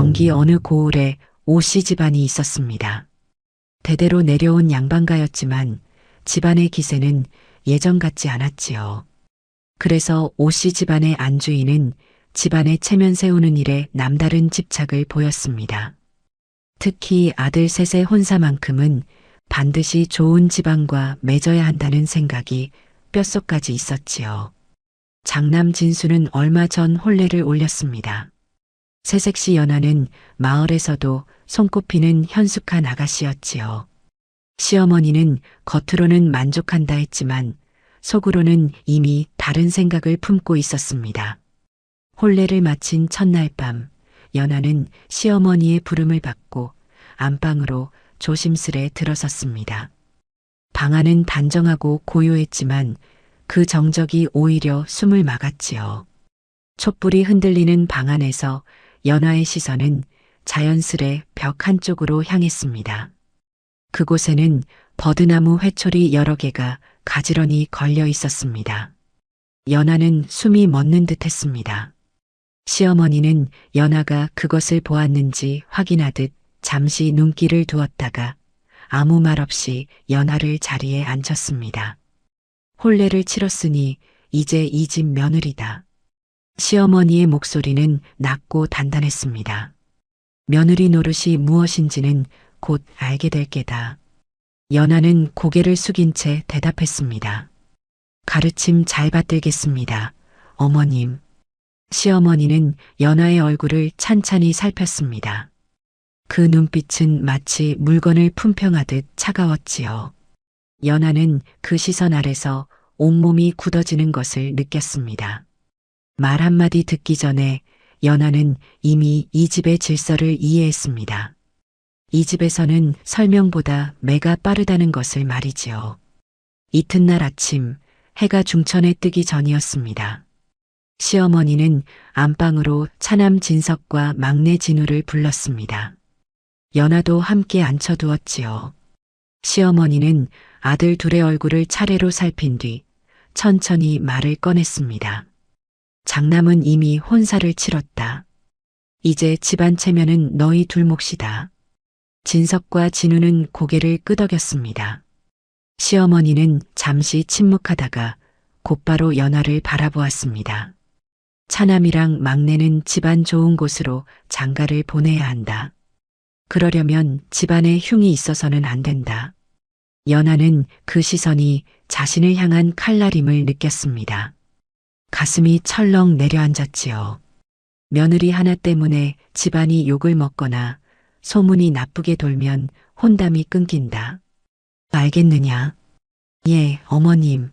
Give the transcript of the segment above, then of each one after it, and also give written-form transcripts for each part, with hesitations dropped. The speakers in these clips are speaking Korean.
경기 어느 고을에 오씨 집안이 있었습니다. 대대로 내려온 양반가였지만 집안의 기세는 예전 같지 않았지요. 그래서 오씨 집안의 안주인은 집안의 체면 세우는 일에 남다른 집착을 보였습니다. 특히 아들 셋의 혼사만큼은 반드시 좋은 집안과 맺어야 한다는 생각이 뼛속까지 있었지요. 장남 진수는 얼마 전 혼례를 올렸습니다. 새색시 연하는 마을에서도 손꼽히는 현숙한 아가씨였지요. 시어머니는 겉으로는 만족한다 했지만 속으로는 이미 다른 생각을 품고 있었습니다. 혼례를 마친 첫날 밤, 연하는 시어머니의 부름을 받고 안방으로 조심스레 들어섰습니다. 방 안은 단정하고 고요했지만 그 정적이 오히려 숨을 막았지요. 촛불이 흔들리는 방 안에서 연하의 시선은 자연스레 벽 한쪽으로 향했습니다. 그곳에는 버드나무 회초리 여러 개가 가지런히 걸려 있었습니다. 연하는 숨이 멎는 듯 했습니다. 시어머니는 연하가 그것을 보았는지 확인하듯 잠시 눈길을 두었다가 아무 말 없이 연하를 자리에 앉혔습니다. 혼례를 치렀으니 이제 이 집 며느리다. 시어머니의 목소리는 낮고 단단했습니다. 며느리 노릇이 무엇인지는 곧 알게 될 게다. 연하는 고개를 숙인 채 대답했습니다. 가르침 잘 받들겠습니다. 어머님. 시어머니는 연하의 얼굴을 찬찬히 살폈습니다. 그 눈빛은 마치 물건을 품평하듯 차가웠지요. 연하는 그 시선 아래서 온몸이 굳어지는 것을 느꼈습니다. 말 한마디 듣기 전에 연하는 이미 이 집의 질서를 이해했습니다. 이 집에서는 설명보다 매가 빠르다는 것을 말이지요. 이튿날 아침 해가 중천에 뜨기 전이었습니다. 시어머니는 안방으로 차남 진석과 막내 진우를 불렀습니다. 연하도 함께 앉혀두었지요. 시어머니는 아들 둘의 얼굴을 차례로 살핀 뒤 천천히 말을 꺼냈습니다. 장남은 이미 혼사를 치렀다. 이제 집안 체면은 너희 둘 몫이다. 진석과 진우는 고개를 끄덕였습니다. 시어머니는 잠시 침묵하다가 곧바로 연하를 바라보았습니다. 차남이랑 막내는 집안 좋은 곳으로 장가를 보내야 한다. 그러려면 집안에 흉이 있어서는 안 된다. 연하는 그 시선이 자신을 향한 칼날임을 느꼈습니다. 가슴이 철렁 내려앉았지요. 며느리 하나 때문에 집안이 욕을 먹거나 소문이 나쁘게 돌면 혼담이 끊긴다. 알겠느냐? 예, 어머님.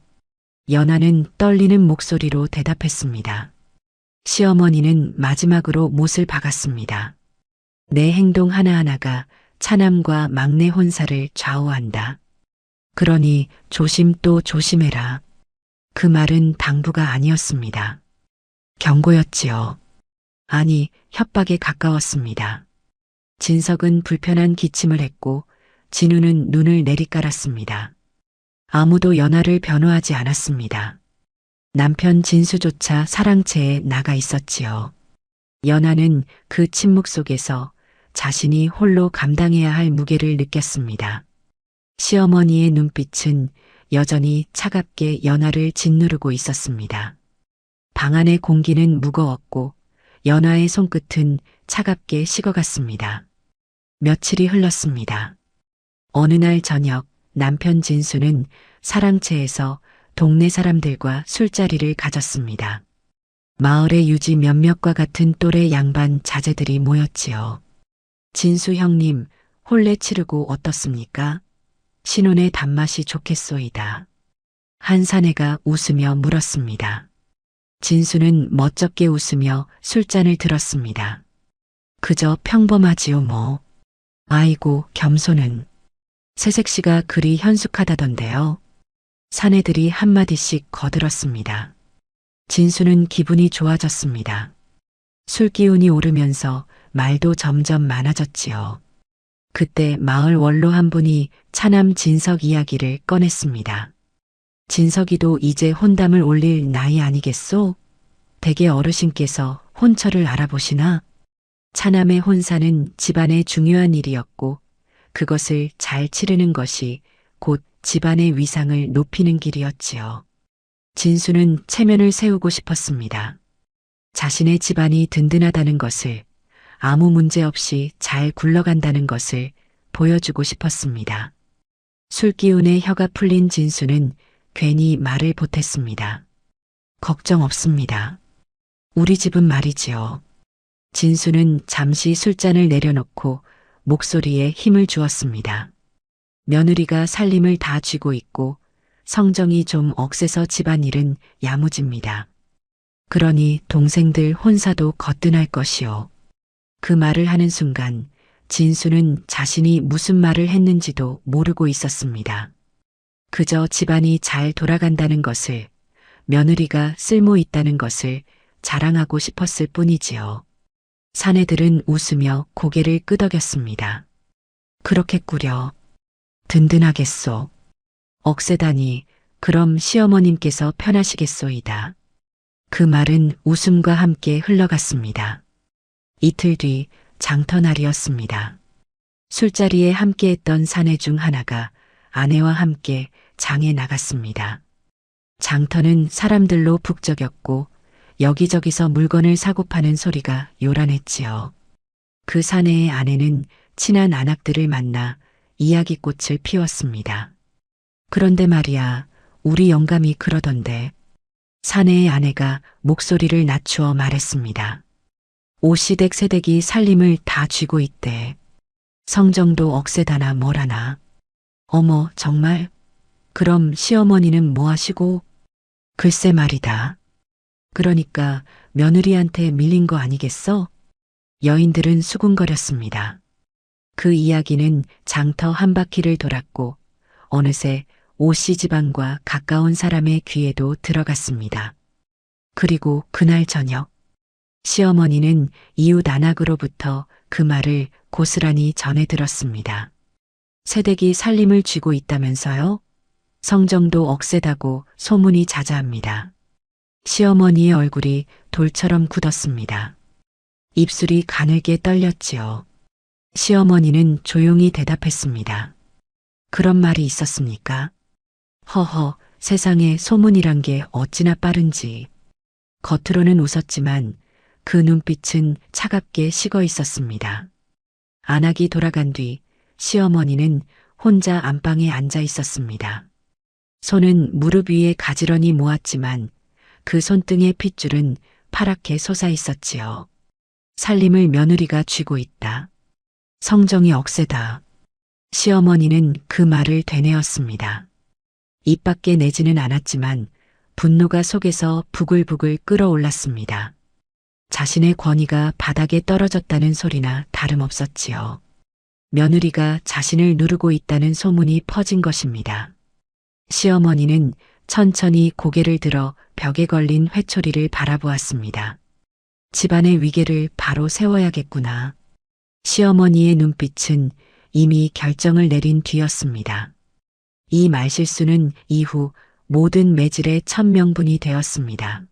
연하는 떨리는 목소리로 대답했습니다. 시어머니는 마지막으로 못을 박았습니다. 내 행동 하나하나가 차남과 막내 혼사를 좌우한다. 그러니 조심 또 조심해라. 그 말은 당부가 아니었습니다. 경고였지요. 아니, 협박에 가까웠습니다. 진석은 불편한 기침을 했고 진우는 눈을 내리깔았습니다. 아무도 연하를 변호하지 않았습니다. 남편 진수조차 사랑채에 나가 있었지요. 연하는 그 침묵 속에서 자신이 홀로 감당해야 할 무게를 느꼈습니다. 시어머니의 눈빛은 여전히 차갑게 연하를 짓누르고 있었습니다. 방 안의 공기는 무거웠고 연하의 손끝은 차갑게 식어갔습니다. 며칠이 흘렀습니다. 어느 날 저녁 남편 진수는 사랑채에서 동네 사람들과 술자리를 가졌습니다. 마을의 유지 몇몇과 같은 또래 양반 자제들이 모였지요. 진수 형님, 혼례 치르고 어떻습니까? 신혼의 단맛이 좋겠소이다. 한 사내가 웃으며 물었습니다. 진수는 멋쩍게 웃으며 술잔을 들었습니다. 그저 평범하지요 뭐. 아이고 겸손은. 새색시가 그리 현숙하다던데요. 사내들이 한마디씩 거들었습니다. 진수는 기분이 좋아졌습니다. 술기운이 오르면서 말도 점점 많아졌지요. 그때 마을 원로 한 분이 차남 진석 이야기를 꺼냈습니다. 진석이도 이제 혼담을 올릴 나이 아니겠소? 댁의 어르신께서 혼처를 알아보시나? 차남의 혼사는 집안의 중요한 일이었고 그것을 잘 치르는 것이 곧 집안의 위상을 높이는 길이었지요. 진수는 체면을 세우고 싶었습니다. 자신의 집안이 든든하다는 것을, 아무 문제 없이 잘 굴러간다는 것을 보여주고 싶었습니다. 술기운에 혀가 풀린 진수는 괜히 말을 보탰습니다. 걱정 없습니다. 우리 집은 말이지요. 진수는 잠시 술잔을 내려놓고 목소리에 힘을 주었습니다. 며느리가 살림을 다 쥐고 있고 성정이 좀 억세서 집안일은 야무집니다. 그러니 동생들 혼사도 거뜬할 것이요. 그 말을 하는 순간 진수는 자신이 무슨 말을 했는지도 모르고 있었습니다. 그저 집안이 잘 돌아간다는 것을, 며느리가 쓸모 있다는 것을 자랑하고 싶었을 뿐이지요. 사내들은 웃으며 고개를 끄덕였습니다. 그렇겠구려. 든든하겠소. 억세다니 그럼 시어머님께서 편하시겠소이다. 그 말은 웃음과 함께 흘러갔습니다. 이틀 뒤 장터날이었습니다. 술자리에 함께했던 사내 중 하나가 아내와 함께 장에 나갔습니다. 장터는 사람들로 북적였고 여기저기서 물건을 사고 파는 소리가 요란했지요. 그 사내의 아내는 친한 아낙들을 만나 이야기꽃을 피웠습니다. 그런데 말이야, 우리 영감이 그러던데. 사내의 아내가 목소리를 낮추어 말했습니다. 오시댁 세댁이 살림을 다 쥐고 있대. 성정도 억세다나 뭐라나. 어머, 정말? 그럼 시어머니는 뭐 하시고? 글쎄 말이다. 그러니까 며느리한테 밀린 거 아니겠어? 여인들은 수군거렸습니다. 그 이야기는 장터 한 바퀴를 돌았고 어느새 오씨 집안과 가까운 사람의 귀에도 들어갔습니다. 그리고 그날 저녁 시어머니는 이웃 안악으로부터 그 말을 고스란히 전해 들었습니다. 새댁이 살림을 쥐고 있다면서요? 성정도 억세다고 소문이 자자합니다. 시어머니의 얼굴이 돌처럼 굳었습니다. 입술이 가늘게 떨렸지요. 시어머니는 조용히 대답했습니다. 그런 말이 있었습니까? 허허, 세상에 소문이란 게 어찌나 빠른지. 겉으로는 웃었지만 그 눈빛은 차갑게 식어 있었습니다. 안악이 돌아간 뒤 시어머니는 혼자 안방에 앉아 있었습니다. 손은 무릎 위에 가지런히 모았지만 그 손등의 핏줄은 파랗게 솟아 있었지요. 살림을 며느리가 쥐고 있다. 성정이 억세다. 시어머니는 그 말을 되뇌었습니다. 입 밖에 내지는 않았지만 분노가 속에서 부글부글 끓어올랐습니다. 자신의 권위가 바닥에 떨어졌다는 소리나 다름없었지요. 며느리가 자신을 누르고 있다는 소문이 퍼진 것입니다. 시어머니는 천천히 고개를 들어 벽에 걸린 회초리를 바라보았습니다. 집안의 위계를 바로 세워야겠구나. 시어머니의 눈빛은 이미 결정을 내린 뒤였습니다. 이 말실수는 이후 모든 매질의 천명분이 되었습니다.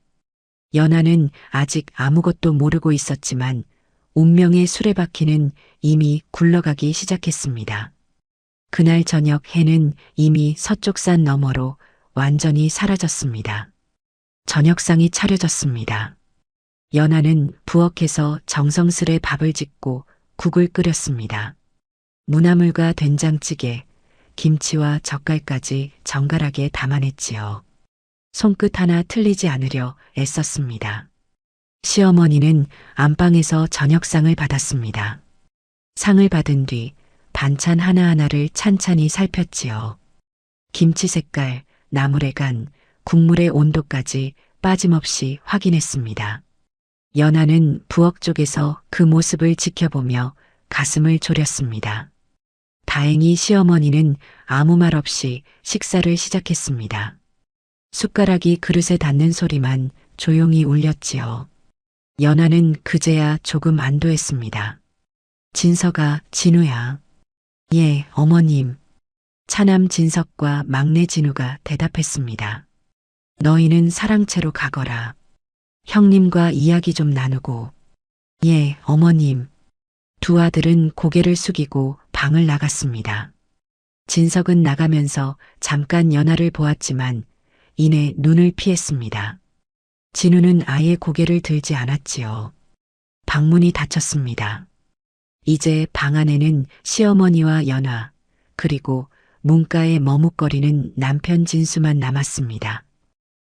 연하는 아직 아무것도 모르고 있었지만 운명의 수레바퀴는 이미 굴러가기 시작했습니다. 그날 저녁 해는 이미 서쪽산 너머로 완전히 사라졌습니다. 저녁상이 차려졌습니다. 연하는 부엌에서 정성스레 밥을 짓고 국을 끓였습니다. 무나물과 된장찌개, 김치와 젓갈까지 정갈하게 담아냈지요. 손끝 하나 틀리지 않으려 애썼습니다. 시어머니는 안방에서 저녁상을 받았습니다. 상을 받은 뒤 반찬 하나하나를 찬찬히 살폈지요. 김치 색깔, 나물의 간, 국물의 온도까지 빠짐없이 확인했습니다. 연하는 부엌 쪽에서 그 모습을 지켜보며 가슴을 졸였습니다. 다행히 시어머니는 아무 말 없이 식사를 시작했습니다. 숟가락이 그릇에 닿는 소리만 조용히 울렸지요. 연하는 그제야 조금 안도했습니다. 진서가 진우야. 예, 어머님. 차남 진석과 막내 진우가 대답했습니다. 너희는 사랑채로 가거라. 형님과 이야기 좀 나누고. 예, 어머님. 두 아들은 고개를 숙이고 방을 나갔습니다. 진석은 나가면서 잠깐 연하를 보았지만 이내 눈을 피했습니다. 진우는 아예 고개를 들지 않았지요. 방문이 닫혔습니다. 이제 방 안에는 시어머니와 연하, 그리고 문가에 머뭇거리는 남편 진수만 남았습니다.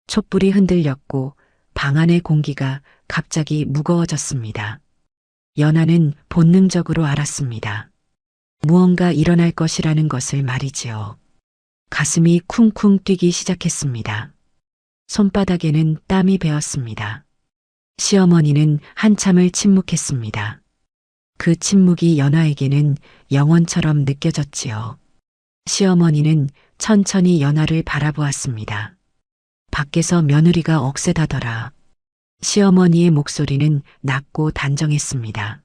촛불이 흔들렸고 방 안의 공기가 갑자기 무거워졌습니다. 연하는 본능적으로 알았습니다. 무언가 일어날 것이라는 것을 말이지요. 가슴이 쿵쿵 뛰기 시작했습니다. 손바닥에는 땀이 배었습니다. 시어머니는 한참을 침묵했습니다. 그 침묵이 연하에게는 영원처럼 느껴졌지요. 시어머니는 천천히 연하를 바라보았습니다. 밖에서 며느리가 억세다더라. 시어머니의 목소리는 낮고 단정했습니다.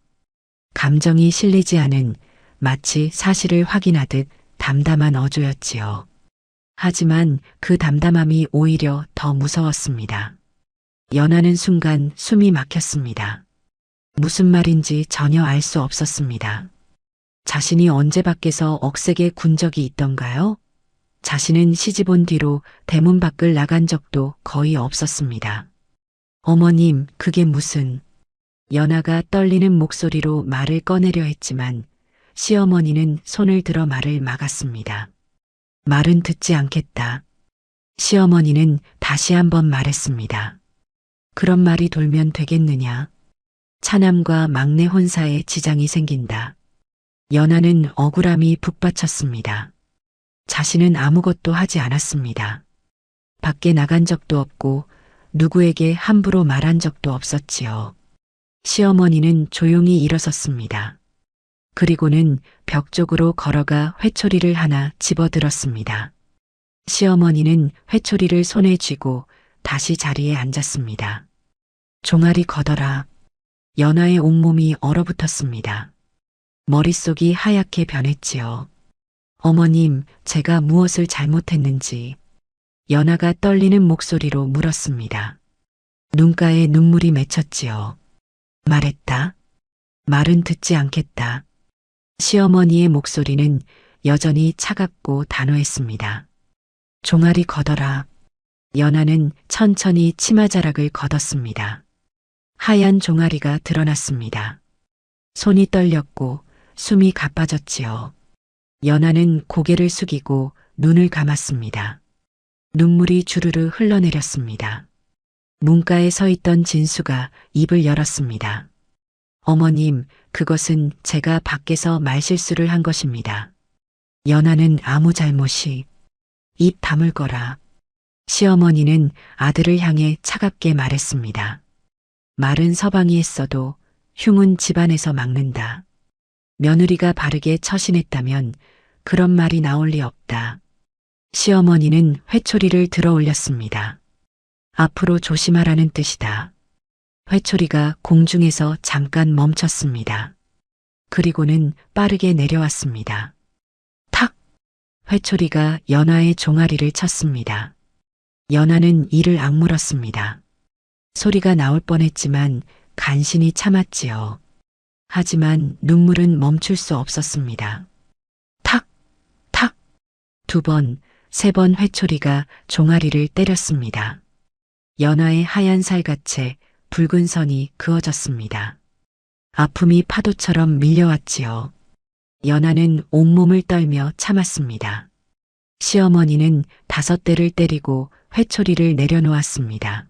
감정이 실리지 않은 마치 사실을 확인하듯 담담한 어조였지요. 하지만 그 담담함이 오히려 더 무서웠습니다. 연하는 순간 숨이 막혔습니다. 무슨 말인지 전혀 알 수 없었습니다. 자신이 언제 밖에서 억세게 군 적이 있던가요? 자신은 시집 온 뒤로 대문 밖을 나간 적도 거의 없었습니다. 어머님, 그게 무슨... 연하가 떨리는 목소리로 말을 꺼내려 했지만 시어머니는 손을 들어 말을 막았습니다. 말은 듣지 않겠다. 시어머니는 다시 한번 말했습니다. 그런 말이 돌면 되겠느냐. 차남과 막내 혼사에 지장이 생긴다. 연하는 억울함이 북받쳤습니다. 자신은 아무것도 하지 않았습니다. 밖에 나간 적도 없고 누구에게 함부로 말한 적도 없었지요. 시어머니는 조용히 일어섰습니다. 그리고는 벽 쪽으로 걸어가 회초리를 하나 집어들었습니다. 시어머니는 회초리를 손에 쥐고 다시 자리에 앉았습니다. 종아리 걷어라. 연하의 온몸이 얼어붙었습니다. 머릿속이 하얗게 변했지요. 어머님, 제가 무엇을 잘못했는지 연하가 떨리는 목소리로 물었습니다. 눈가에 눈물이 맺혔지요. 말했다. 말은 듣지 않겠다. 시어머니의 목소리는 여전히 차갑고 단호했습니다. 종아리 걷어라. 연하는 천천히 치마자락을 걷었습니다. 하얀 종아리가 드러났습니다. 손이 떨렸고 숨이 가빠졌지요. 연하는 고개를 숙이고 눈을 감았습니다. 눈물이 주르르 흘러내렸습니다. 문가에 서 있던 진수가 입을 열었습니다. 어머님, 그것은 제가 밖에서 말실수를 한 것입니다. 연하는 아무 잘못이... 입 다물거라. 시어머니는 아들을 향해 차갑게 말했습니다. 말은 서방이 했어도 흉은 집안에서 막는다. 며느리가 바르게 처신했다면 그런 말이 나올 리 없다. 시어머니는 회초리를 들어 올렸습니다. 앞으로 조심하라는 뜻이다. 회초리가 공중에서 잠깐 멈췄습니다. 그리고는 빠르게 내려왔습니다. 탁! 회초리가 연하의 종아리를 쳤습니다. 연하는 이를 악물었습니다. 소리가 나올 뻔했지만 간신히 참았지요. 하지만 눈물은 멈출 수 없었습니다. 탁! 탁! 2번, 3번 회초리가 종아리를 때렸습니다. 연하의 하얀 살갗에 붉은 선이 그어졌습니다. 아픔이 파도처럼 밀려왔지요. 연하는 온몸을 떨며 참았습니다. 시어머니는 5대를 때리고 회초리를 내려놓았습니다.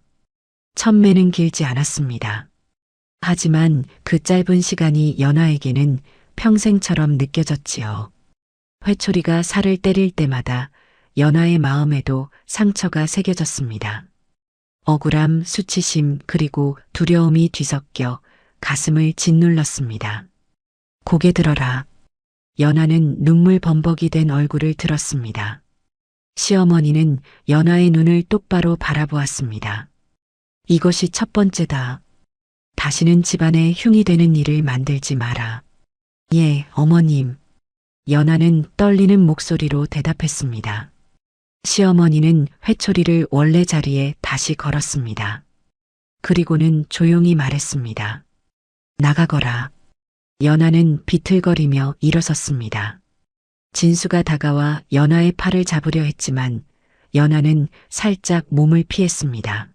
천매는 길지 않았습니다. 하지만 그 짧은 시간이 연하에게는 평생처럼 느껴졌지요. 회초리가 살을 때릴 때마다 연하의 마음에도 상처가 새겨졌습니다. 억울함, 수치심, 그리고 두려움이 뒤섞여 가슴을 짓눌렀습니다. 고개 들어라. 연하는 눈물 범벅이 된 얼굴을 들었습니다. 시어머니는 연하의 눈을 똑바로 바라보았습니다. 이것이 첫 번째다. 다시는 집안에 흉이 되는 일을 만들지 마라. 예, 어머님. 연하는 떨리는 목소리로 대답했습니다. 시어머니는 회초리를 원래 자리에 다시 걸었습니다. 그리고는 조용히 말했습니다. 나가거라. 연하는 비틀거리며 일어섰습니다. 진수가 다가와 연하의 팔을 잡으려 했지만 연하는 살짝 몸을 피했습니다.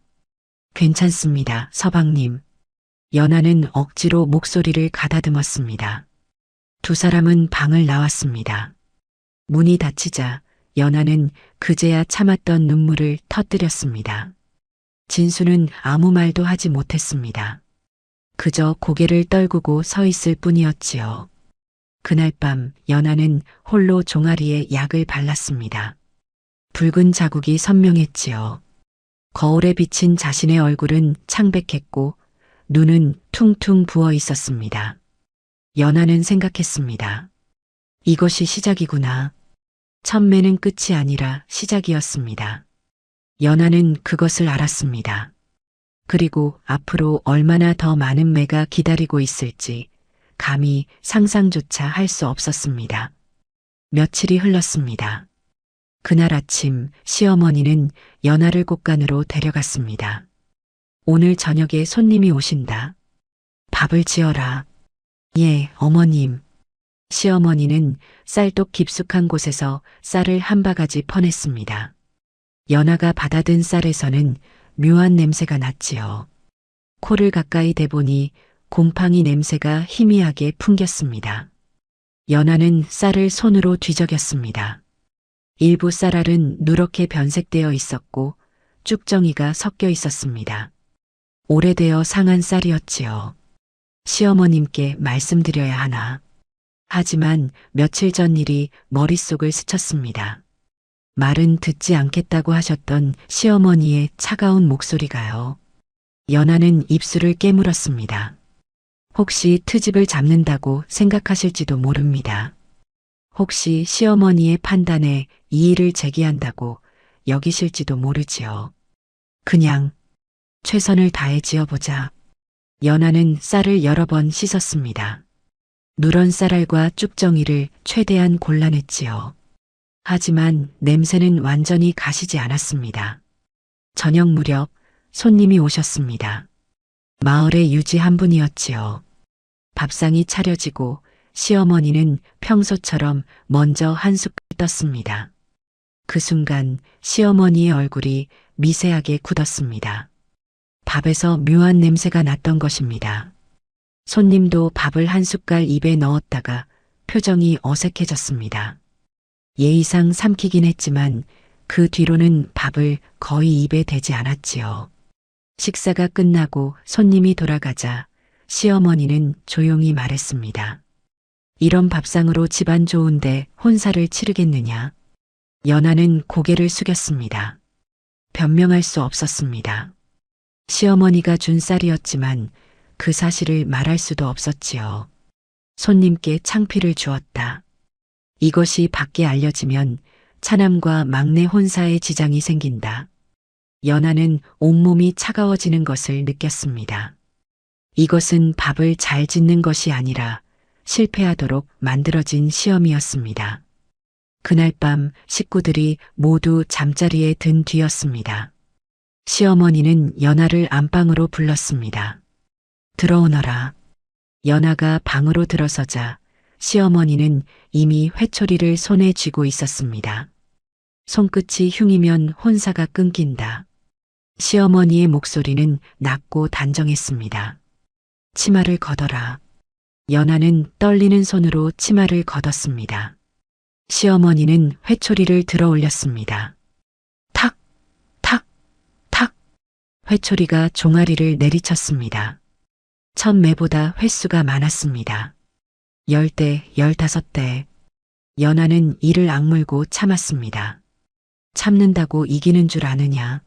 괜찮습니다, 서방님. 연하는 억지로 목소리를 가다듬었습니다. 두 사람은 방을 나왔습니다. 문이 닫히자 연하는 그제야 참았던 눈물을 터뜨렸습니다. 진수는 아무 말도 하지 못했습니다. 그저 고개를 떨구고 서 있을 뿐이었지요. 그날 밤 연하는 홀로 종아리에 약을 발랐습니다. 붉은 자국이 선명했지요. 거울에 비친 자신의 얼굴은 창백했고 눈은 퉁퉁 부어 있었습니다. 연하는 생각했습니다. 이것이 시작이구나. 천매는 끝이 아니라 시작이었습니다. 연하는 그것을 알았습니다. 그리고 앞으로 얼마나 더 많은 매가 기다리고 있을지 감히 상상조차 할 수 없었습니다. 며칠이 흘렀습니다. 그날 아침 시어머니는 연하를 곳간으로 데려갔습니다. 오늘 저녁에 손님이 오신다. 밥을 지어라. 예, 어머님. 시어머니는 쌀독 깊숙한 곳에서 쌀을 한 바가지 퍼냈습니다. 연하가 받아든 쌀에서는 묘한 냄새가 났지요. 코를 가까이 대보니 곰팡이 냄새가 희미하게 풍겼습니다. 연하는 쌀을 손으로 뒤적였습니다. 일부 쌀알은 누렇게 변색되어 있었고 쭉정이가 섞여 있었습니다. 오래되어 상한 쌀이었지요. 시어머님께 말씀드려야 하나. 하지만 며칠 전 일이 머릿속을 스쳤습니다. 말은 듣지 않겠다고 하셨던 시어머니의 차가운 목소리가요. 연하는 입술을 깨물었습니다. 혹시 트집을 잡는다고 생각하실지도 모릅니다. 혹시 시어머니의 판단에 이의를 제기한다고 여기실지도 모르지요. 그냥 최선을 다해 지어보자. 연하는 쌀을 여러 번 씻었습니다. 누런 쌀알과 쭉정이를 최대한 골라냈지요. 하지만 냄새는 완전히 가시지 않았습니다. 저녁 무렵 손님이 오셨습니다. 마을의 유지 한 분이었지요. 밥상이 차려지고 시어머니는 평소처럼 먼저 한 숟갈 떴습니다. 그 순간 시어머니의 얼굴이 미세하게 굳었습니다. 밥에서 묘한 냄새가 났던 것입니다. 손님도 밥을 한 숟갈 입에 넣었다가 표정이 어색해졌습니다. 예의상 삼키긴 했지만 그 뒤로는 밥을 거의 입에 대지 않았지요. 식사가 끝나고 손님이 돌아가자 시어머니는 조용히 말했습니다. 이런 밥상으로 집안 좋은데 혼사를 치르겠느냐. 연하는 고개를 숙였습니다. 변명할 수 없었습니다. 시어머니가 준 쌀이었지만 그 사실을 말할 수도 없었지요. 손님께 창피를 주었다. 이것이 밖에 알려지면 차남과 막내 혼사에 지장이 생긴다. 연하는 온몸이 차가워지는 것을 느꼈습니다. 이것은 밥을 잘 짓는 것이 아니라 실패하도록 만들어진 시험이었습니다. 그날 밤 식구들이 모두 잠자리에 든 뒤였습니다. 시어머니는 연하를 안방으로 불렀습니다. 들어오너라. 연하가 방으로 들어서자 시어머니는 이미 회초리를 손에 쥐고 있었습니다. 손끝이 흉이면 혼사가 끊긴다. 시어머니의 목소리는 낮고 단정했습니다. 치마를 걷어라. 연하는 떨리는 손으로 치마를 걷었습니다. 시어머니는 회초리를 들어 올렸습니다. 탁, 탁, 탁. 회초리가 종아리를 내리쳤습니다. 첫 매보다 횟수가 많았습니다. 10대, 15대. 연하는 이를 악물고 참았습니다. 참는다고 이기는 줄 아느냐.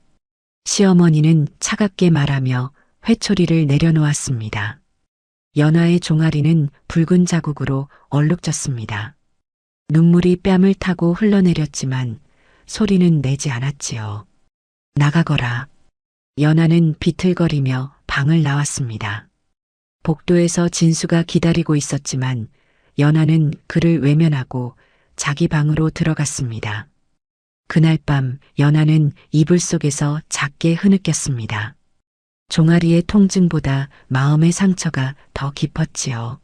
시어머니는 차갑게 말하며 회초리를 내려놓았습니다. 연하의 종아리는 붉은 자국으로 얼룩졌습니다. 눈물이 뺨을 타고 흘러내렸지만 소리는 내지 않았지요. 나가거라. 연하는 비틀거리며 방을 나왔습니다. 복도에서 진수가 기다리고 있었지만 연하는 그를 외면하고 자기 방으로 들어갔습니다. 그날 밤 연하는 이불 속에서 작게 흐느꼈습니다. 종아리의 통증보다 마음의 상처가 더 깊었지요.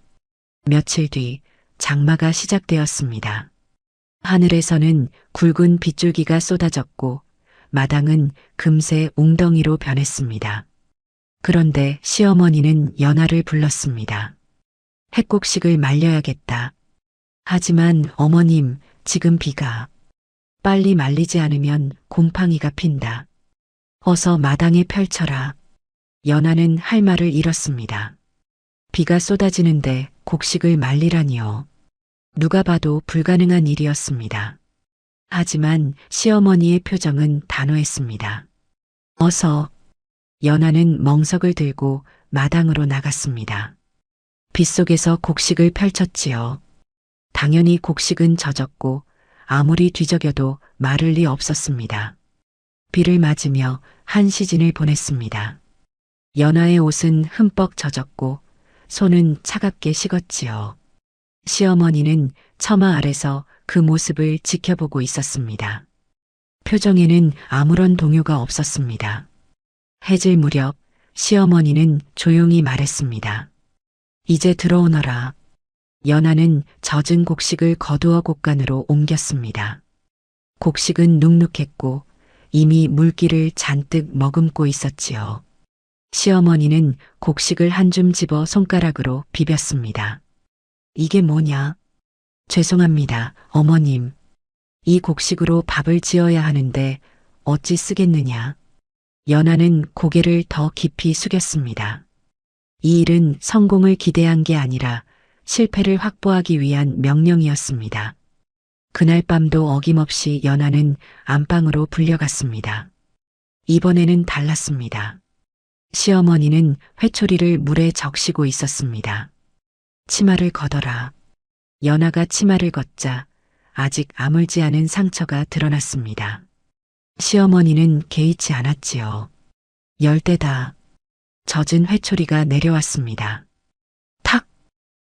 며칠 뒤 장마가 시작되었습니다. 하늘에서는 굵은 빗줄기가 쏟아졌고 마당은 금세 웅덩이로 변했습니다. 그런데 시어머니는 연하를 불렀습니다. 핵곡식을 말려야겠다. 하지만 어머님, 지금 비가 빨리 말리지 않으면 곰팡이가 핀다. 어서 마당에 펼쳐라. 연하는 할 말을 잃었습니다. 비가 쏟아지는데 곡식을 말리라니요. 누가 봐도 불가능한 일이었습니다. 하지만 시어머니의 표정은 단호했습니다. 어서. 연하는 멍석을 들고 마당으로 나갔습니다. 빗속에서 곡식을 펼쳤지요. 당연히 곡식은 젖었고 아무리 뒤적여도 마를 리 없었습니다. 비를 맞으며 한 시즌을 보냈습니다. 연하의 옷은 흠뻑 젖었고 손은 차갑게 식었지요. 시어머니는 처마 아래서 그 모습을 지켜보고 있었습니다. 표정에는 아무런 동요가 없었습니다. 해질 무렵 시어머니는 조용히 말했습니다. 이제 들어오너라. 연하는 젖은 곡식을 거두어 곡간으로 옮겼습니다. 곡식은 눅눅했고 이미 물기를 잔뜩 머금고 있었지요. 시어머니는 곡식을 한 줌 집어 손가락으로 비볐습니다. 이게 뭐냐? 죄송합니다, 어머님. 이 곡식으로 밥을 지어야 하는데 어찌 쓰겠느냐? 연하는 고개를 더 깊이 숙였습니다. 이 일은 성공을 기대한 게 아니라 실패를 확보하기 위한 명령이었습니다. 그날 밤도 어김없이 연하는 안방으로 불려갔습니다. 이번에는 달랐습니다. 시어머니는 회초리를 물에 적시고 있었습니다. 치마를 걷어라. 연하가 치마를 걷자 아직 아물지 않은 상처가 드러났습니다. 시어머니는 개의치 않았지요. 열대다. 젖은 회초리가 내려왔습니다. 탁!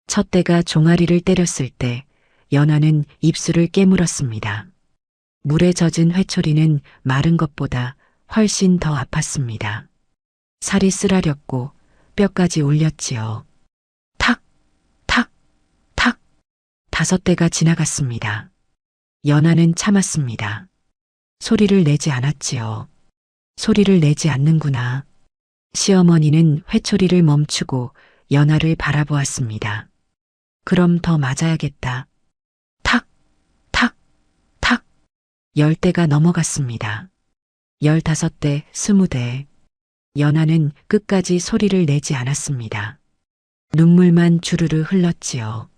첫 대가 종아리를 때렸을 때 연하는 입술을 깨물었습니다. 물에 젖은 회초리는 마른 것보다 훨씬 더 아팠습니다. 살이 쓰라렸고 뼈까지 울렸지요. 탁! 탁! 탁! 5대가 지나갔습니다. 연하는 참았습니다. 소리를 내지 않았지요. 소리를 내지 않는구나. 시어머니는 회초리를 멈추고 연하를 바라보았습니다. 그럼 더 맞아야겠다. 탁! 탁! 탁! 10대가 넘어갔습니다. 15대, 20대. 연하는 끝까지 소리를 내지 않았습니다. 눈물만 주르르 흘렀지요.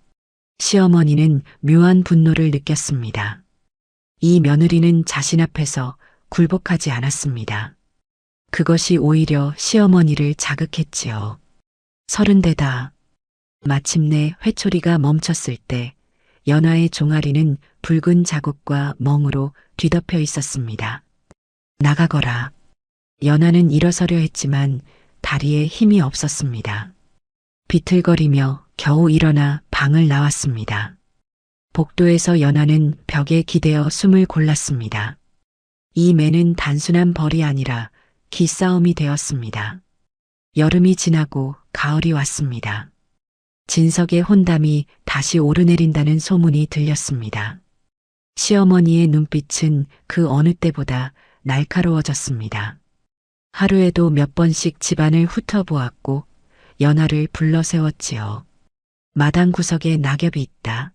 시어머니는 묘한 분노를 느꼈습니다. 이 며느리는 자신 앞에서 굴복하지 않았습니다. 그것이 오히려 시어머니를 자극했지요. 30대다. 마침내 회초리가 멈췄을 때 연하의 종아리는 붉은 자국과 멍으로 뒤덮여 있었습니다. 나가거라. 연하는 일어서려 했지만 다리에 힘이 없었습니다. 비틀거리며 겨우 일어나 방을 나왔습니다. 복도에서 연하는 벽에 기대어 숨을 골랐습니다. 이 매는 단순한 벌이 아니라 기싸움이 되었습니다. 여름이 지나고 가을이 왔습니다. 진석의 혼담이 다시 오르내린다는 소문이 들렸습니다. 시어머니의 눈빛은 그 어느 때보다 날카로워졌습니다. 하루에도 몇 번씩 집안을 훑어보았고 연하를 불러 세웠지요. 마당 구석에 낙엽이 있다.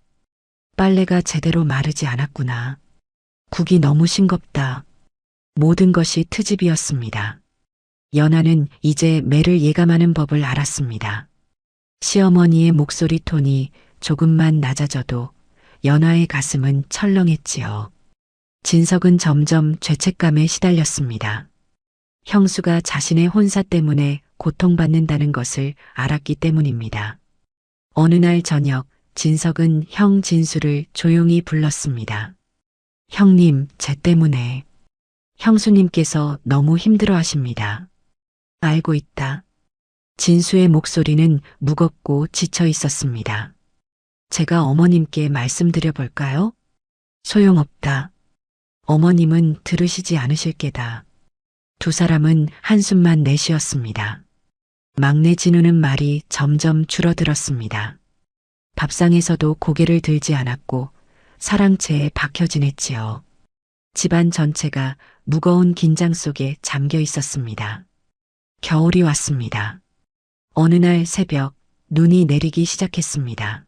빨래가 제대로 마르지 않았구나. 국이 너무 싱겁다. 모든 것이 트집이었습니다. 연하는 이제 매를 예감하는 법을 알았습니다. 시어머니의 목소리 톤이 조금만 낮아져도 연하의 가슴은 철렁했지요. 진석은 점점 죄책감에 시달렸습니다. 형수가 자신의 혼사 때문에 고통받는다는 것을 알았기 때문입니다. 어느 날 저녁 진석은 형 진수를 조용히 불렀습니다. 형님, 제 때문에 형수님께서 너무 힘들어 하십니다. 알고 있다. 진수의 목소리는 무겁고 지쳐 있었습니다. 제가 어머님께 말씀드려 볼까요? 소용없다. 어머님은 들으시지 않으실 게다. 두 사람은 한숨만 내쉬었습니다. 막내 진우는 말이 점점 줄어들었습니다. 밥상에서도 고개를 들지 않았고 사랑채에 박혀 지냈지요. 집안 전체가 무거운 긴장 속에 잠겨 있었습니다. 겨울이 왔습니다. 어느 날 새벽 눈이 내리기 시작했습니다.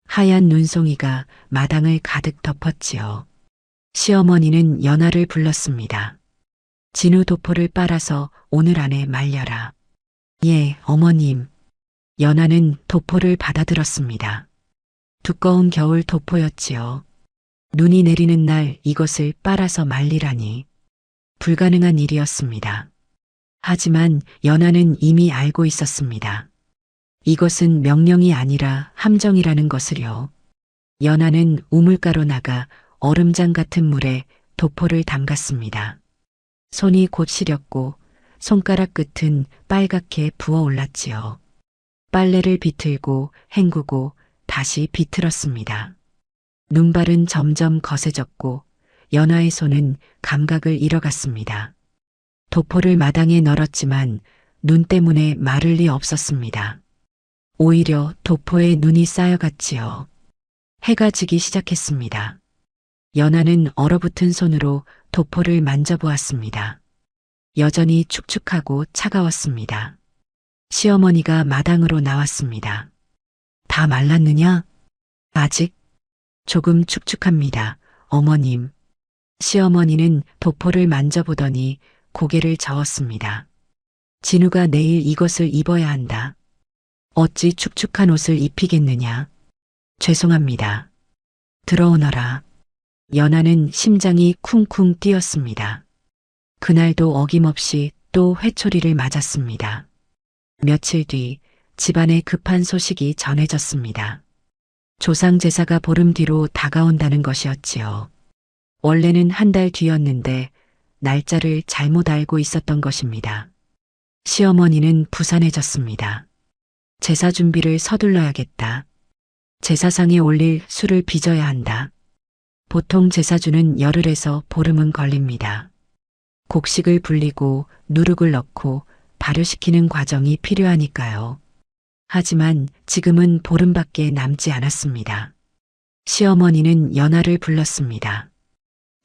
하얀 눈송이가 마당을 가득 덮었지요. 시어머니는 연하를 불렀습니다. 진우 도포를 빨아서 오늘 안에 말려라. 예, 어머님. 연하는 도포를 받아들었습니다. 두꺼운 겨울 도포였지요. 눈이 내리는 날 이것을 빨아서 말리라니. 불가능한 일이었습니다. 하지만 연하는 이미 알고 있었습니다. 이것은 명령이 아니라 함정이라는 것을요. 연하는 우물가로 나가 얼음장 같은 물에 도포를 담갔습니다. 손이 곧 시렸고 손가락 끝은 빨갛게 부어올랐지요. 빨래를 비틀고 헹구고 다시 비틀었습니다. 눈발은 점점 거세졌고 연하의 손은 감각을 잃어갔습니다. 도포를 마당에 널었지만 눈 때문에 마를 리 없었습니다. 오히려 도포에 눈이 쌓여갔지요. 해가 지기 시작했습니다. 연하는 얼어붙은 손으로 도포를 만져보았습니다. 여전히 축축하고 차가웠습니다. 시어머니가 마당으로 나왔습니다. 다 말랐느냐? 아직? 조금 축축합니다. 어머님. 시어머니는 도포를 만져보더니 고개를 저었습니다. 진우가 내일 이것을 입어야 한다. 어찌 축축한 옷을 입히겠느냐? 죄송합니다. 들어오너라. 연하는 심장이 쿵쿵 뛰었습니다. 그날도 어김없이 또 회초리를 맞았습니다. 며칠 뒤 집안에 급한 소식이 전해졌습니다. 조상 제사가 보름 뒤로 다가온다는 것이었지요. 원래는 한 달 뒤였는데 날짜를 잘못 알고 있었던 것입니다. 시어머니는 부산해졌습니다. 제사 준비를 서둘러야겠다. 제사상에 올릴 술을 빚어야 한다. 보통 제사주는 열흘에서 보름은 걸립니다. 곡식을 불리고 누룩을 넣고 발효시키는 과정이 필요하니까요. 하지만 지금은 보름밖에 남지 않았습니다. 시어머니는 연하를 불렀습니다.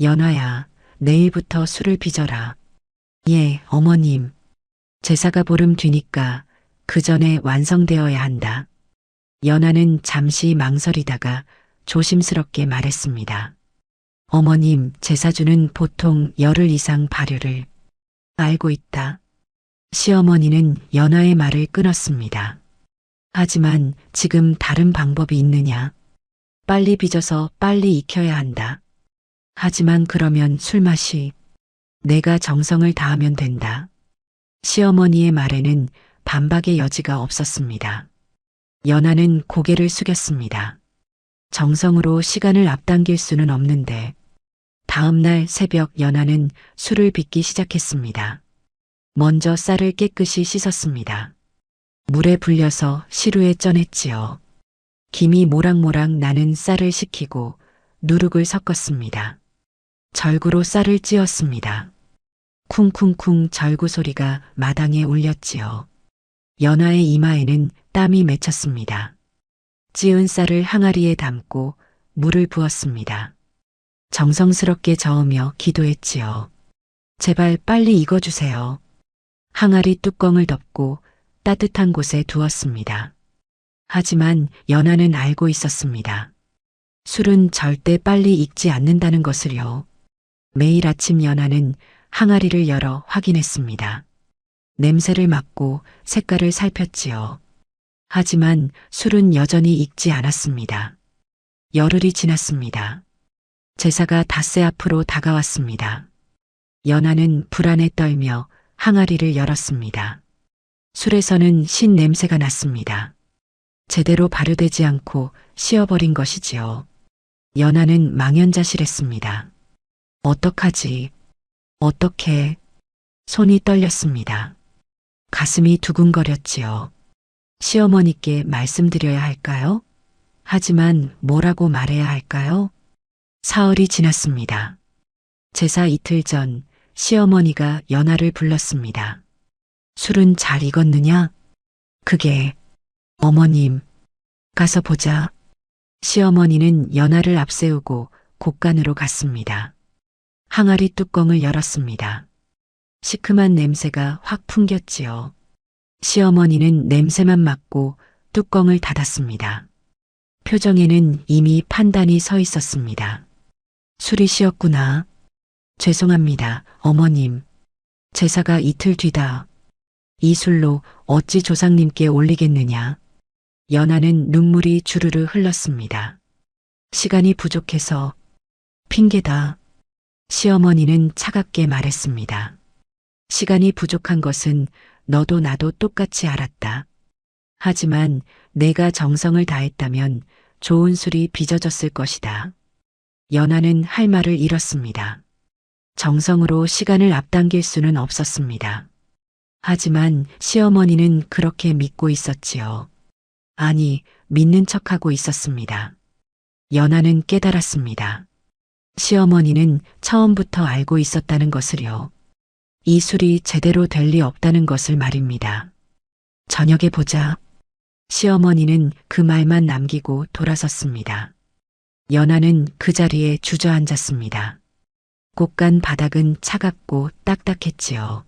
연하야, 내일부터 술을 빚어라. 예, 어머님. 제사가 보름 뒤니까 그 전에 완성되어야 한다. 연하는 잠시 망설이다가 조심스럽게 말했습니다. 어머님, 제사주는 보통 열흘 이상 발효를. 알고 있다. 시어머니는 연하의 말을 끊었습니다. 하지만 지금 다른 방법이 있느냐? 빨리 빚어서 빨리 익혀야 한다. 하지만 그러면 술맛이. 내가 정성을 다하면 된다. 시어머니의 말에는 반박의 여지가 없었습니다. 연하는 고개를 숙였습니다. 정성으로 시간을 앞당길 수는 없는데. 다음 날 새벽 연하는 술을 빚기 시작했습니다. 먼저 쌀을 깨끗이 씻었습니다. 물에 불려서 시루에 쪄냈지요. 김이 모락모락 나는 쌀을 식히고 누룩을 섞었습니다. 절구로 쌀을 찧었습니다. 쿵쿵쿵 절구 소리가 마당에 울렸지요. 연하의 이마에는 땀이 맺혔습니다. 찌은 쌀을 항아리에 담고 물을 부었습니다. 정성스럽게 저으며 기도했지요. 제발 빨리 익어주세요. 항아리 뚜껑을 덮고 따뜻한 곳에 두었습니다. 하지만 연하는 알고 있었습니다. 술은 절대 빨리 익지 않는다는 것을요. 매일 아침 연하는 항아리를 열어 확인했습니다. 냄새를 맡고 색깔을 살폈지요. 하지만 술은 여전히 익지 않았습니다. 열흘이 지났습니다. 제사가 닷새 앞으로 다가왔습니다. 연하는 불안에 떨며 항아리를 열었습니다. 술에서는 신 냄새가 났습니다. 제대로 발효되지 않고 씌어버린 것이지요. 연하는 망연자실했습니다. 어떡하지? 어떻게? 손이 떨렸습니다. 가슴이 두근거렸지요. 시어머니께 말씀드려야 할까요? 하지만 뭐라고 말해야 할까요? 사흘이 지났습니다. 제사 이틀 전 시어머니가 연하를 불렀습니다. 술은 잘 익었느냐? 그게, 어머님, 가서 보자. 시어머니는 연하를 앞세우고 곡간으로 갔습니다. 항아리 뚜껑을 열었습니다. 시큼한 냄새가 확 풍겼지요. 시어머니는 냄새만 맡고 뚜껑을 닫았습니다. 표정에는 이미 판단이 서 있었습니다. 술이 쉬었구나. 죄송합니다, 어머님. 제사가 이틀 뒤다. 이 술로 어찌 조상님께 올리겠느냐. 연하는 눈물이 주르르 흘렀습니다. 시간이 부족해서 핑계다. 시어머니는 차갑게 말했습니다. 시간이 부족한 것은 너도 나도 똑같이 알았다. 하지만 내가 정성을 다했다면 좋은 술이 빚어졌을 것이다. 연하는 할 말을 잃었습니다. 정성으로 시간을 앞당길 수는 없었습니다. 하지만 시어머니는 그렇게 믿고 있었지요. 아니, 믿는 척하고 있었습니다. 연하는 깨달았습니다. 시어머니는 처음부터 알고 있었다는 것을요. 이 술이 제대로 될 리 없다는 것을 말입니다. 저녁에 보자. 시어머니는 그 말만 남기고 돌아섰습니다. 연하는 그 자리에 주저앉았습니다. 곡간 바닥은 차갑고 딱딱했지요.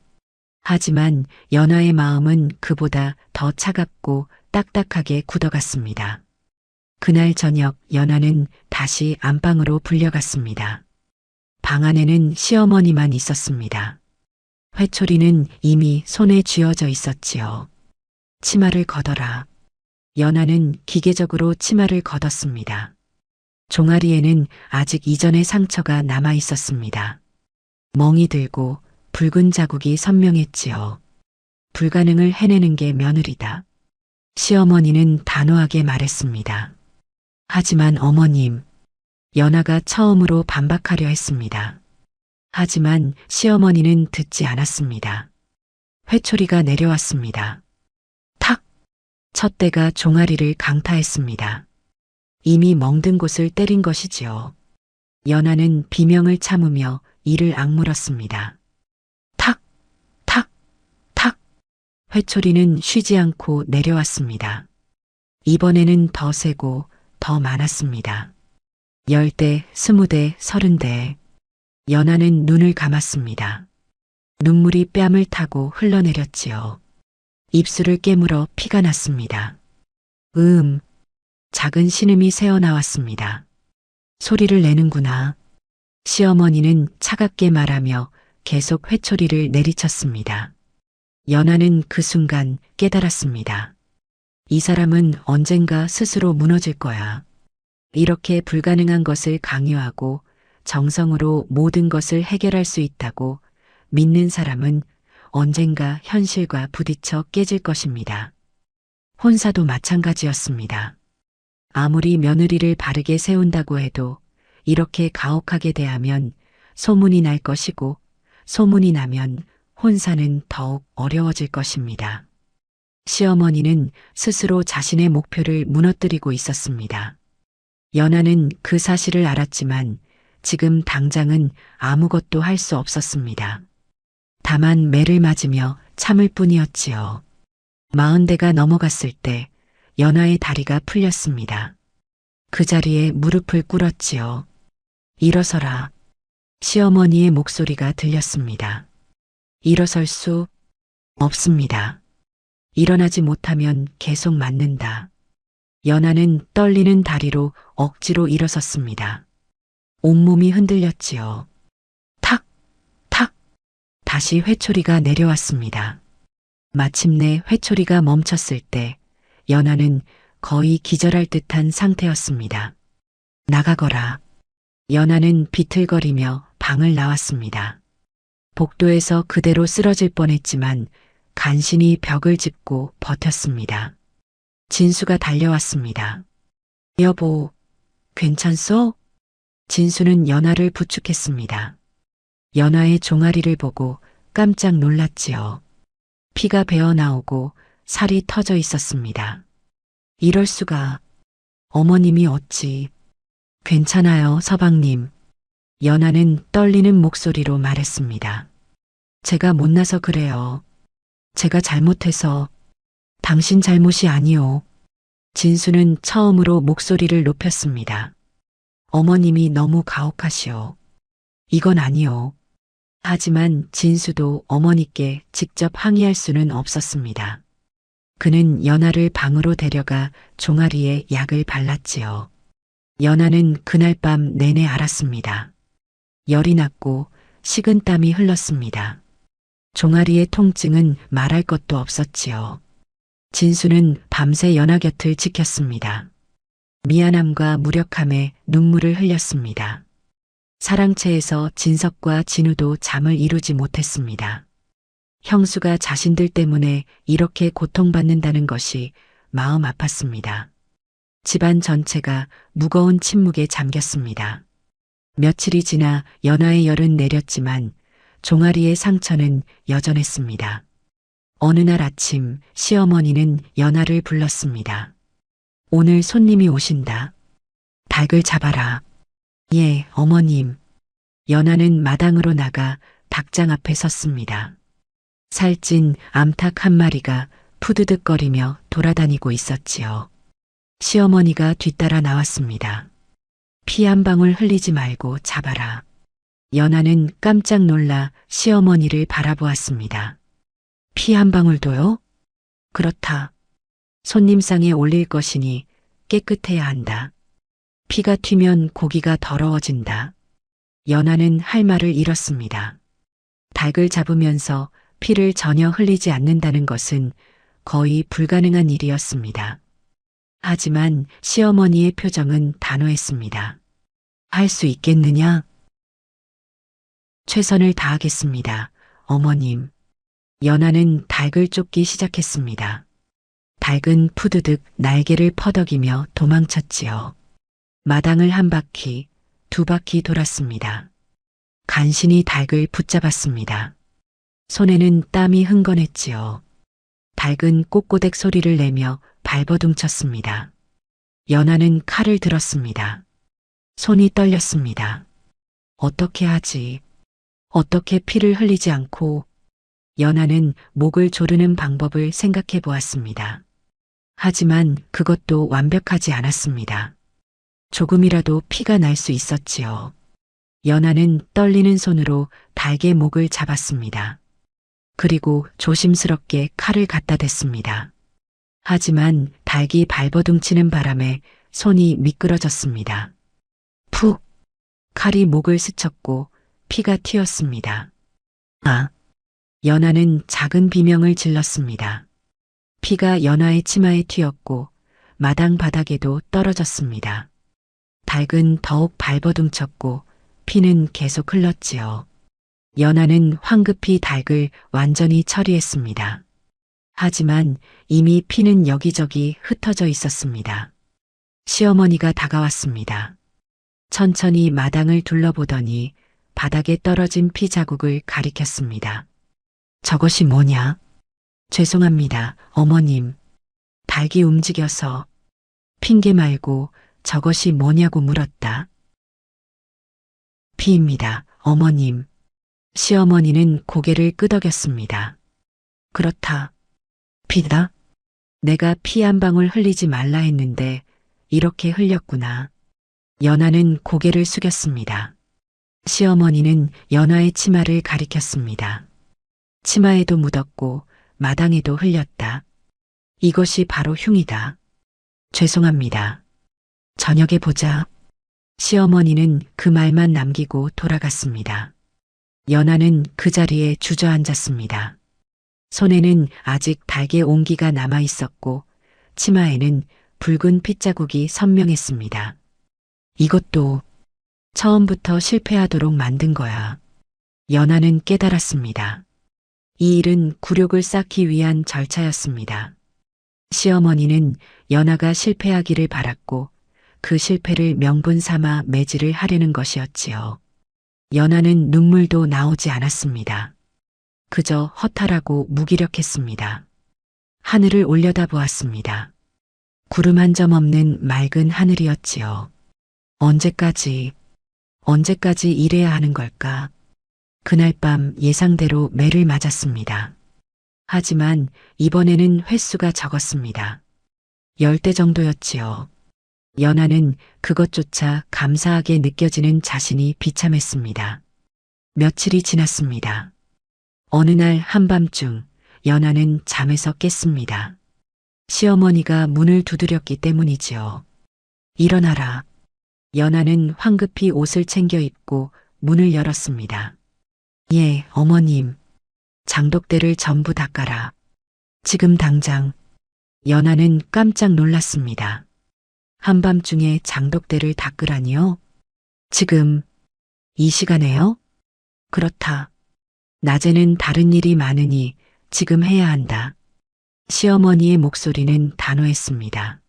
하지만 연하의 마음은 그보다 더 차갑고 딱딱하게 굳어갔습니다. 그날 저녁 연하는 다시 안방으로 불려갔습니다. 방 안에는 시어머니만 있었습니다. 회초리는 이미 손에 쥐어져 있었지요. 치마를 걷어라. 연하는 기계적으로 치마를 걷었습니다. 종아리에는 아직 이전의 상처가 남아 있었습니다. 멍이 들고 붉은 자국이 선명했지요. 불가능을 해내는 게 며느리다. 시어머니는 단호하게 말했습니다. 하지만 어머님, 연하가 처음으로 반박하려 했습니다. 하지만 시어머니는 듣지 않았습니다. 회초리가 내려왔습니다. 탁! 첫 대가 종아리를 강타했습니다. 이미 멍든 곳을 때린 것이지요. 연하는 비명을 참으며 이를 악물었습니다. 탁! 탁! 탁! 회초리는 쉬지 않고 내려왔습니다. 이번에는 더 세고 더 많았습니다. 10대, 20대, 30대. 연하는 눈을 감았습니다. 눈물이 뺨을 타고 흘러내렸지요. 입술을 깨물어 피가 났습니다. 작은 신음이 새어나왔습니다. 소리를 내는구나. 시어머니는 차갑게 말하며 계속 회초리를 내리쳤습니다. 연하는 그 순간 깨달았습니다. 이 사람은 언젠가 스스로 무너질 거야. 이렇게 불가능한 것을 강요하고 정성으로 모든 것을 해결할 수 있다고 믿는 사람은 언젠가 현실과 부딪혀 깨질 것입니다. 혼사도 마찬가지였습니다. 아무리 며느리를 바르게 세운다고 해도 이렇게 가혹하게 대하면 소문이 날 것이고 소문이 나면 혼사는 더욱 어려워질 것입니다. 시어머니는 스스로 자신의 목표를 무너뜨리고 있었습니다. 연하는 그 사실을 알았지만 지금 당장은 아무것도 할 수 없었습니다. 다만 매를 맞으며 참을 뿐이었지요. 40대가 넘어갔을 때 연하의 다리가 풀렸습니다. 그 자리에 무릎을 꿇었지요. 일어서라. 시어머니의 목소리가 들렸습니다. 일어설 수 없습니다. 일어나지 못하면 계속 맞는다. 연하는 떨리는 다리로 억지로 일어섰습니다. 온몸이 흔들렸지요. 탁! 탁! 다시 회초리가 내려왔습니다. 마침내 회초리가 멈췄을 때 연하는 거의 기절할 듯한 상태였습니다. 나가거라. 연하는 비틀거리며 방을 나왔습니다. 복도에서 그대로 쓰러질 뻔했지만 간신히 벽을 짚고 버텼습니다. 진수가 달려왔습니다. 여보, 괜찮소? 진수는 연하를 부축했습니다. 연하의 종아리를 보고 깜짝 놀랐지요. 피가 배어나오고 살이 터져 있었습니다. 이럴 수가. 어머님이 어찌. 괜찮아요, 서방님. 연하는 떨리는 목소리로 말했습니다. 제가 못나서 그래요. 제가 잘못해서 당신 잘못이 아니오. 진수는 처음으로 목소리를 높였습니다. 어머님이 너무 가혹하시오. 이건 아니오. 하지만 진수도 어머니께 직접 항의할 수는 없었습니다. 그는 연아를 방으로 데려가 종아리에 약을 발랐지요. 연아는 그날 밤 내내 앓았습니다. 열이 났고 식은땀이 흘렀습니다. 종아리의 통증은 말할 것도 없었지요. 진수는 밤새 연아 곁을 지켰습니다. 미안함과 무력함에 눈물을 흘렸습니다. 사랑채에서 진석과 진우도 잠을 이루지 못했습니다. 형수가 자신들 때문에 이렇게 고통받는다는 것이 마음 아팠습니다. 집안 전체가 무거운 침묵에 잠겼습니다. 며칠이 지나 연하의 열은 내렸지만 종아리의 상처는 여전했습니다. 어느 날 아침 시어머니는 연하를 불렀습니다. 오늘 손님이 오신다. 닭을 잡아라. 예, 어머님. 연하는 마당으로 나가 닭장 앞에 섰습니다. 살찐 암탉 한 마리가 푸드득거리며 돌아다니고 있었지요. 시어머니가 뒤따라 나왔습니다. 피 한 방울 흘리지 말고 잡아라. 연하는 깜짝 놀라 시어머니를 바라보았습니다. 피 한 방울도요? 그렇다. 손님상에 올릴 것이니 깨끗해야 한다. 피가 튀면 고기가 더러워진다. 연하는 할 말을 잃었습니다. 닭을 잡으면서 피를 전혀 흘리지 않는다는 것은 거의 불가능한 일이었습니다. 하지만 시어머니의 표정은 단호했습니다. 할 수 있겠느냐? 최선을 다하겠습니다, 어머님. 연하는 닭을 쫓기 시작했습니다. 닭은 푸드득 날개를 퍼덕이며 도망쳤지요. 마당을 한 바퀴, 두 바퀴 돌았습니다. 간신히 닭을 붙잡았습니다. 손에는 땀이 흥건했지요. 닭은 꼬꼬댁 소리를 내며 발버둥쳤습니다. 연하는 칼을 들었습니다. 손이 떨렸습니다. 어떻게 하지? 어떻게 피를 흘리지 않고? 연하는 목을 조르는 방법을 생각해 보았습니다. 하지만 그것도 완벽하지 않았습니다. 조금이라도 피가 날 수 있었지요. 연하는 떨리는 손으로 닭의 목을 잡았습니다. 그리고 조심스럽게 칼을 갖다 댔습니다. 하지만 닭이 발버둥치는 바람에 손이 미끄러졌습니다. 푹! 칼이 목을 스쳤고 피가 튀었습니다. 아! 연하는 작은 비명을 질렀습니다. 피가 연하의 치마에 튀었고 마당 바닥에도 떨어졌습니다. 닭은 더욱 발버둥쳤고 피는 계속 흘렀지요. 연하는 황급히 닭을 완전히 처리했습니다. 하지만 이미 피는 여기저기 흩어져 있었습니다. 시어머니가 다가왔습니다. 천천히 마당을 둘러보더니 바닥에 떨어진 피 자국을 가리켰습니다. 저것이 뭐냐? 죄송합니다, 어머님. 닭이 움직여서. 핑계 말고 저것이 뭐냐고 물었다. 피입니다, 어머님. 시어머니는 고개를 끄덕였습니다. 그렇다. 피다? 내가 피 한 방울 흘리지 말라 했는데 이렇게 흘렸구나. 연하는 고개를 숙였습니다. 시어머니는 연하의 치마를 가리켰습니다. 치마에도 묻었고 마당에도 흘렸다. 이것이 바로 흉이다. 죄송합니다. 저녁에 보자. 시어머니는 그 말만 남기고 돌아갔습니다. 연하는 그 자리에 주저앉았습니다. 손에는 아직 닭의 온기가 남아 있었고 치마에는 붉은 핏자국이 선명했습니다. 이것도 처음부터 실패하도록 만든 거야. 연하는 깨달았습니다. 이 일은 굴욕을 쌓기 위한 절차였습니다. 시어머니는 연하가 실패하기를 바랐고 그 실패를 명분 삼아 매질을 하려는 것이었지요. 연하는 눈물도 나오지 않았습니다. 그저 허탈하고 무기력했습니다. 하늘을 올려다보았습니다. 구름 한 점 없는 맑은 하늘이었지요. 언제까지 이래야 하는 걸까? 그날 밤 예상대로 매를 맞았습니다. 하지만 이번에는 횟수가 적었습니다. 10대 정도였지요. 연하는 그것조차 감사하게 느껴지는 자신이 비참했습니다. 며칠이 지났습니다. 어느 날 한밤중 연하는 잠에서 깼습니다. 시어머니가 문을 두드렸기 때문이지요. 일어나라. 연하는 황급히 옷을 챙겨 입고 문을 열었습니다. 예, 어머님. 장독대를 전부 닦아라. 지금 당장. 연하는 깜짝 놀랐습니다. 한밤중에 장독대를 닦으라니요? 지금 이 시간에요? 그렇다. 낮에는 다른 일이 많으니 지금 해야 한다. 시어머니의 목소리는 단호했습니다.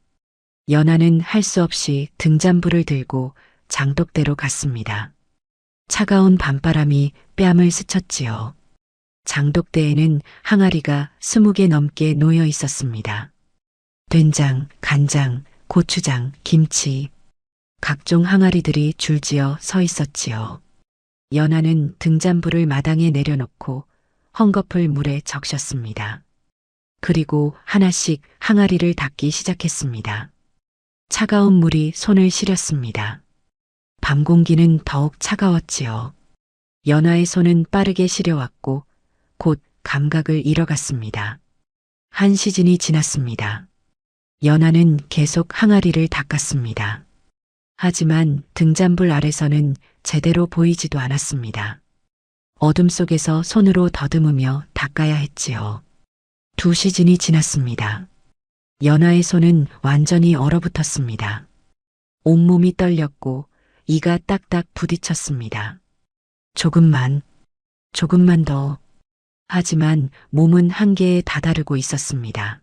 연하는 할 수 없이 등잔불을 들고 장독대로 갔습니다. 차가운 밤바람이 뺨을 스쳤지요. 장독대에는 항아리가 20개 넘게 놓여 있었습니다. 된장, 간장, 고추장, 김치, 각종 항아리들이 줄지어 서 있었지요. 연하는 등잔불을 마당에 내려놓고 헝겊을 물에 적셨습니다. 그리고 하나씩 항아리를 닦기 시작했습니다. 차가운 물이 손을 시렸습니다. 밤 공기는 더욱 차가웠지요. 연하의 손은 빠르게 시려왔고 곧 감각을 잃어갔습니다. 한 시즌이 지났습니다. 연하는 계속 항아리를 닦았습니다. 하지만 등잔불 아래서는 제대로 보이지도 않았습니다. 어둠 속에서 손으로 더듬으며 닦아야 했지요. 2시즌이 지났습니다. 연하의 손은 완전히 얼어붙었습니다. 온몸이 떨렸고 이가 딱딱 부딪혔습니다. 조금만 더. 하지만 몸은 한계에 다다르고 있었습니다.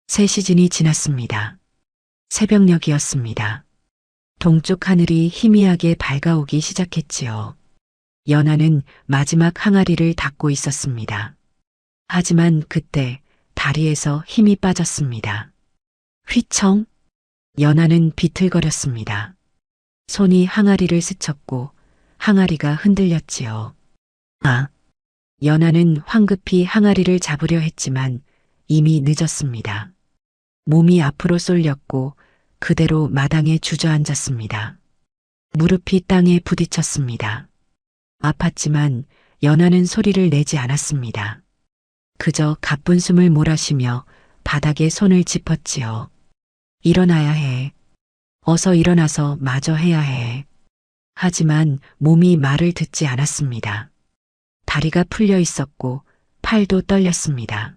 3시즌이 지났습니다. 새벽녘이었습니다. 동쪽 하늘이 희미하게 밝아오기 시작했지요. 연하는 마지막 항아리를 닦고 있었습니다. 하지만 그때 다리에서 힘이 빠졌습니다. 휘청! 연하는 비틀거렸습니다. 손이 항아리를 스쳤고 항아리가 흔들렸지요. 아! 연하는 황급히 항아리를 잡으려 했지만 이미 늦었습니다. 몸이 앞으로 쏠렸고 그대로 마당에 주저앉았습니다. 무릎이 땅에 부딪혔습니다. 아팠지만 연하는 소리를 내지 않았습니다. 그저 가쁜 숨을 몰아쉬며 바닥에 손을 짚었지요. 일어나야 해. 어서 일어나서 마저 해야 해. 하지만 몸이 말을 듣지 않았습니다. 다리가 풀려 있었고 팔도 떨렸습니다.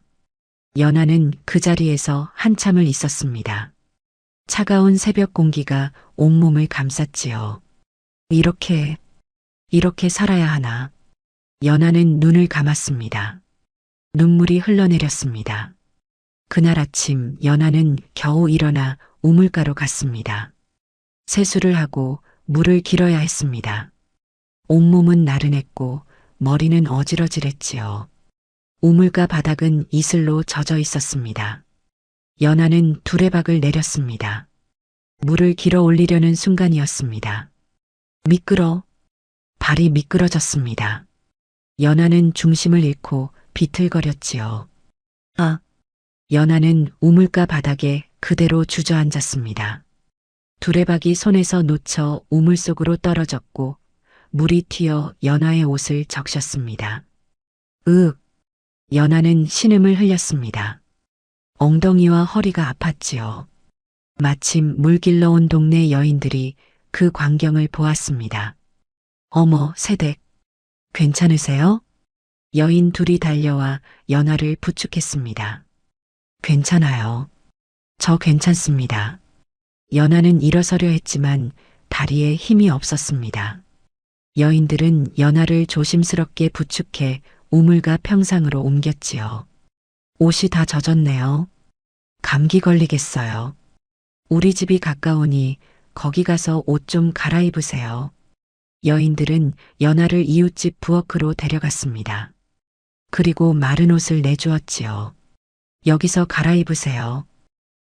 연하는 그 자리에서 한참을 있었습니다. 차가운 새벽 공기가 온몸을 감쌌지요. 이렇게 살아야 하나. 연하는 눈을 감았습니다. 눈물이 흘러내렸습니다. 그날 아침 연하는 겨우 일어나 우물가로 갔습니다. 세수를 하고 물을 길어야 했습니다. 온몸은 나른했고 머리는 어지러질했지요. 우물가 바닥은 이슬로 젖어 있었습니다. 연하는 두레박을 내렸습니다. 물을 길어 올리려는 순간이었습니다. 발이 미끄러졌습니다. 연하는 중심을 잃고 비틀거렸지요. 연하는 우물가 바닥에 그대로 주저앉았습니다. 두레박이 손에서 놓쳐 우물 속으로 떨어졌고 물이 튀어 연하의 옷을 적셨습니다. 연하는 신음을 흘렸습니다. 엉덩이와 허리가 아팠지요. 마침 물 길러 온 동네 여인들이 그 광경을 보았습니다. 어머, 새댁. 괜찮으세요? 여인 둘이 달려와 연하를 부축했습니다. 괜찮아요. 저 괜찮습니다. 연하는 일어서려 했지만 다리에 힘이 없었습니다. 여인들은 연하를 조심스럽게 부축해 우물가 평상으로 옮겼지요. 옷이 다 젖었네요. 감기 걸리겠어요. 우리 집이 가까우니 거기 가서 옷 좀 갈아입으세요. 여인들은 연하를 이웃집 부엌으로 데려갔습니다. 그리고 마른 옷을 내주었지요. 여기서 갈아입으세요.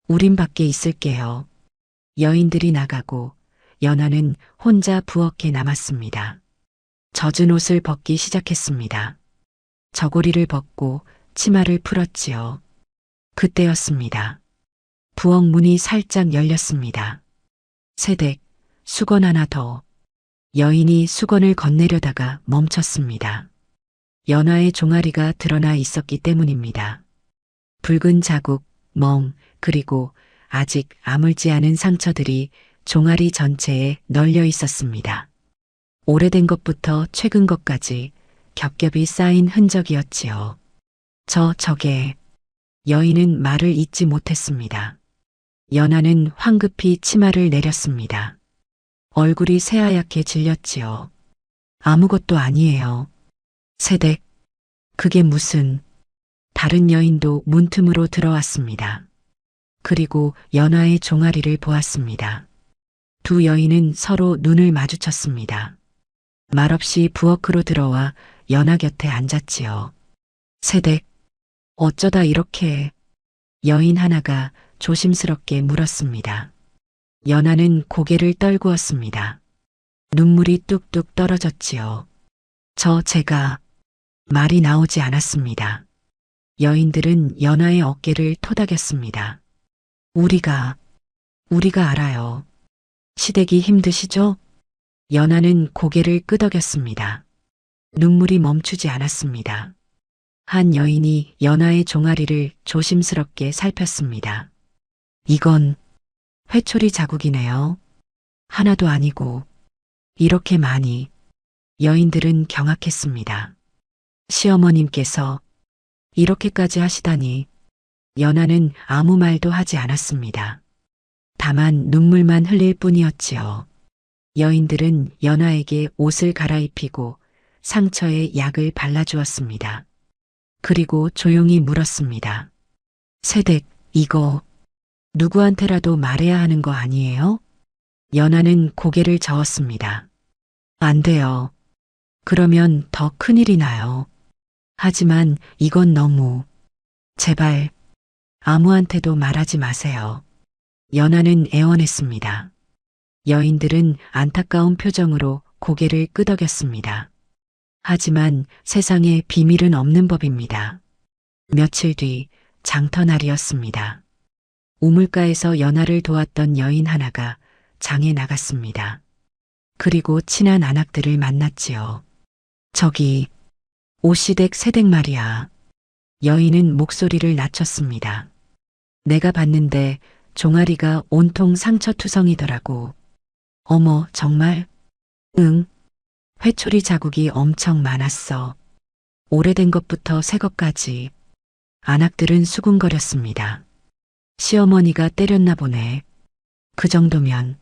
우린 밖에 있을게요. 여인들이 나가고 연하는 혼자 부엌에 남았습니다. 젖은 옷을 벗기 시작했습니다. 저고리를 벗고 치마를 풀었지요. 그때였습니다. 부엌 문이 살짝 열렸습니다. 세댁, 수건 하나 더. 여인이 수건을 건네려다가 멈췄습니다. 연화의 종아리가 드러나 있었기 때문입니다. 붉은 자국, 멍, 그리고 아직 아물지 않은 상처들이 종아리 전체에 널려 있었습니다. 오래된 것부터 최근 것까지 겹겹이 쌓인 흔적이었지요. 저게. 여인은 말을 잇지 못했습니다. 연하는 황급히 치마를 내렸습니다. 얼굴이 새하얗게 질렸지요. 아무것도 아니에요. 세댁, 그게 무슨... 다른 여인도 문틈으로 들어왔습니다. 그리고 연하의 종아리를 보았습니다. 두 여인은 서로 눈을 마주쳤습니다. 말없이 부엌으로 들어와 연하 곁에 앉았지요. 세댁, 어쩌다 이렇게... 여인 하나가 조심스럽게 물었습니다. 연하는 고개를 떨구었습니다. 눈물이 뚝뚝 떨어졌지요. 제가... 말이 나오지 않았습니다. 여인들은 연하의 어깨를 토닥였습니다. 우리가 알아요. 시댁이 힘드시죠? 연하는 고개를 끄덕였습니다. 눈물이 멈추지 않았습니다. 한 여인이 연하의 종아리를 조심스럽게 살폈습니다. 이건 회초리 자국이네요. 하나도 아니고 이렇게 많이. 여인들은 경악했습니다. 시어머님께서 이렇게까지 하시다니. 연하는 아무 말도 하지 않았습니다. 다만 눈물만 흘릴 뿐이었지요. 여인들은 연하에게 옷을 갈아입히고 상처에 약을 발라주었습니다. 그리고 조용히 물었습니다. 세댁, 이거 누구한테라도 말해야 하는 거 아니에요? 연하는 고개를 저었습니다. 안 돼요. 그러면 더 큰일이 나요. 하지만 이건 너무... 제발 아무한테도 말하지 마세요. 연하는 애원했습니다. 여인들은 안타까운 표정으로 고개를 끄덕였습니다. 하지만 세상에 비밀은 없는 법입니다. 며칠 뒤 장터날이었습니다. 우물가에서 연하를 도왔던 여인 하나가 장에 나갔습니다. 그리고 친한 아낙들을 만났지요. 저기... 오시댁 세댁 말이야. 여인은 목소리를 낮췄습니다. 내가 봤는데 종아리가 온통 상처투성이더라고. 어머, 정말? 응. 회초리 자국이 엄청 많았어. 오래된 것부터 새 것까지. 아낙들은 수군거렸습니다. 시어머니가 때렸나 보네. 그 정도면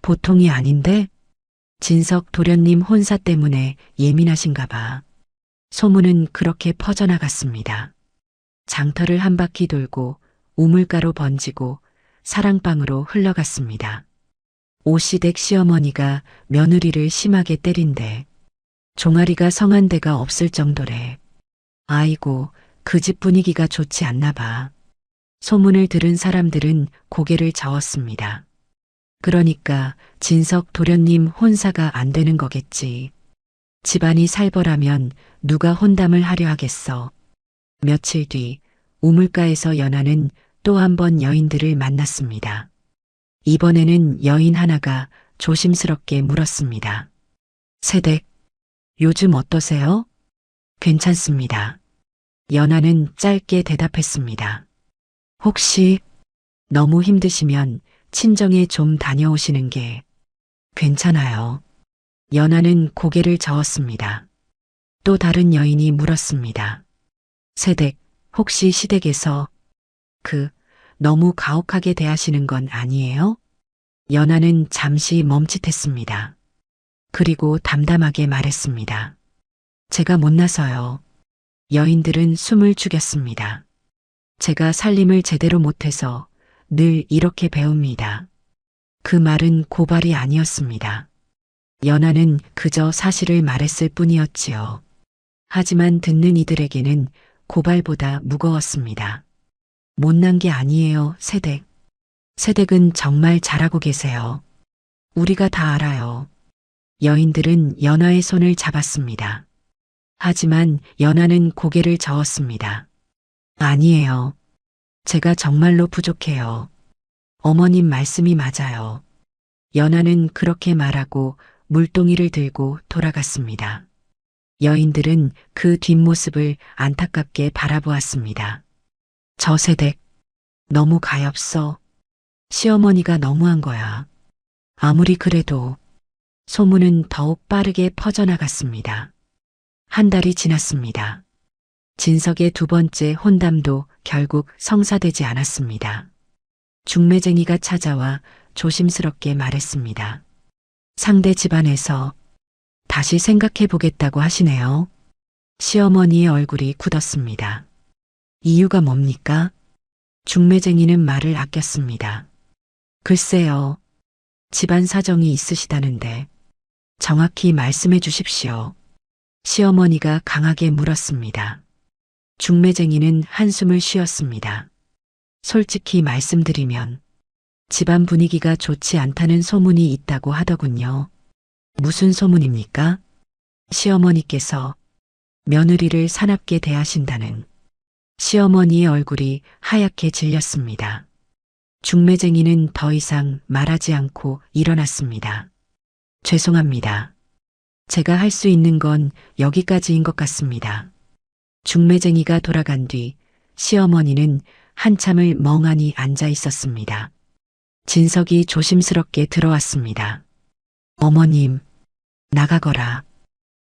보통이 아닌데? 진석 도련님 혼사 때문에 예민하신가 봐. 소문은 그렇게 퍼져나갔습니다. 장터를 한 바퀴 돌고 우물가로 번지고 사랑방으로 흘러갔습니다. 오시댁 시어머니가 며느리를 심하게 때린대. 종아리가 성한 데가 없을 정도래. 아이고, 그 집 분위기가 좋지 않나 봐. 소문을 들은 사람들은 고개를 저었습니다. 그러니까 진석 도련님 혼사가 안 되는 거겠지. 집안이 살벌하면 누가 혼담을 하려 하겠어. 며칠 뒤 우물가에서 연하는 또 한 번 여인들을 만났습니다. 이번에는 여인 하나가 조심스럽게 물었습니다. 세댁, 요즘 어떠세요? 괜찮습니다. 연하는 짧게 대답했습니다. 혹시 너무 힘드시면 친정에 좀 다녀오시는 게... 괜찮아요. 연하는 고개를 저었습니다. 또 다른 여인이 물었습니다. 세댁, 혹시 시댁에서 너무 가혹하게 대하시는 건 아니에요? 연하는 잠시 멈칫했습니다. 그리고 담담하게 말했습니다. 제가 못나서요. 여인들은 숨을 죽였습니다. 제가 살림을 제대로 못해서 늘 이렇게 배웁니다. 그 말은 고발이 아니었습니다. 연하는 그저 사실을 말했을 뿐이었지요. 하지만 듣는 이들에게는 고발보다 무거웠습니다. 못난 게 아니에요, 세댁. 세댁은 정말 잘하고 계세요. 우리가 다 알아요. 여인들은 연화의 손을 잡았습니다. 하지만 연화는 고개를 저었습니다. 아니에요. 제가 정말로 부족해요. 어머님 말씀이 맞아요. 연화는 그렇게 말하고 물동이를 들고 돌아갔습니다. 여인들은 그 뒷모습을 안타깝게 바라보았습니다. 저세댁, 너무 가엾어. 시어머니가 너무한 거야. 아무리 그래도 소문은 더욱 빠르게 퍼져나갔습니다. 한 달이 지났습니다. 진석의 두 번째 혼담도 결국 성사되지 않았습니다. 중매쟁이가 찾아와 조심스럽게 말했습니다. 상대 집안에서 다시 생각해 보겠다고 하시네요. 시어머니의 얼굴이 굳었습니다. 이유가 뭡니까? 중매쟁이는 말을 아꼈습니다. 글쎄요. 집안 사정이 있으시다는데 정확히 말씀해 주십시오. 시어머니가 강하게 물었습니다. 중매쟁이는 한숨을 쉬었습니다. 솔직히 말씀드리면 집안 분위기가 좋지 않다는 소문이 있다고 하더군요. 무슨 소문입니까? 시어머니께서 며느리를 사납게 대하신다는. 시어머니의 얼굴이 하얗게 질렸습니다. 중매쟁이는 더 이상 말하지 않고 일어났습니다. 죄송합니다. 제가 할 수 있는 건 여기까지인 것 같습니다. 중매쟁이가 돌아간 뒤 시어머니는 한참을 멍하니 앉아 있었습니다. 진석이 조심스럽게 들어왔습니다. 어머님, 나가거라.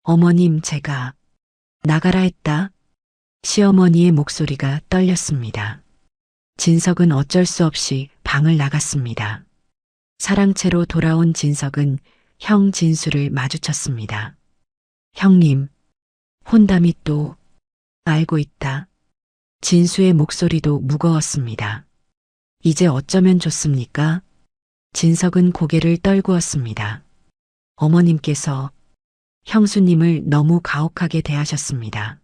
어머님, 제가 나가라 했다. 시어머니의 목소리가 떨렸습니다. 진석은 어쩔 수 없이 방을 나갔습니다. 사랑채로 돌아온 진석은 형 진수를 마주쳤습니다. 형님, 혼담이 또 알고 있다. 진수의 목소리도 무거웠습니다. 이제 어쩌면 좋습니까? 진석은 고개를 떨구었습니다. 어머님께서 형수님을 너무 가혹하게 대하셨습니다.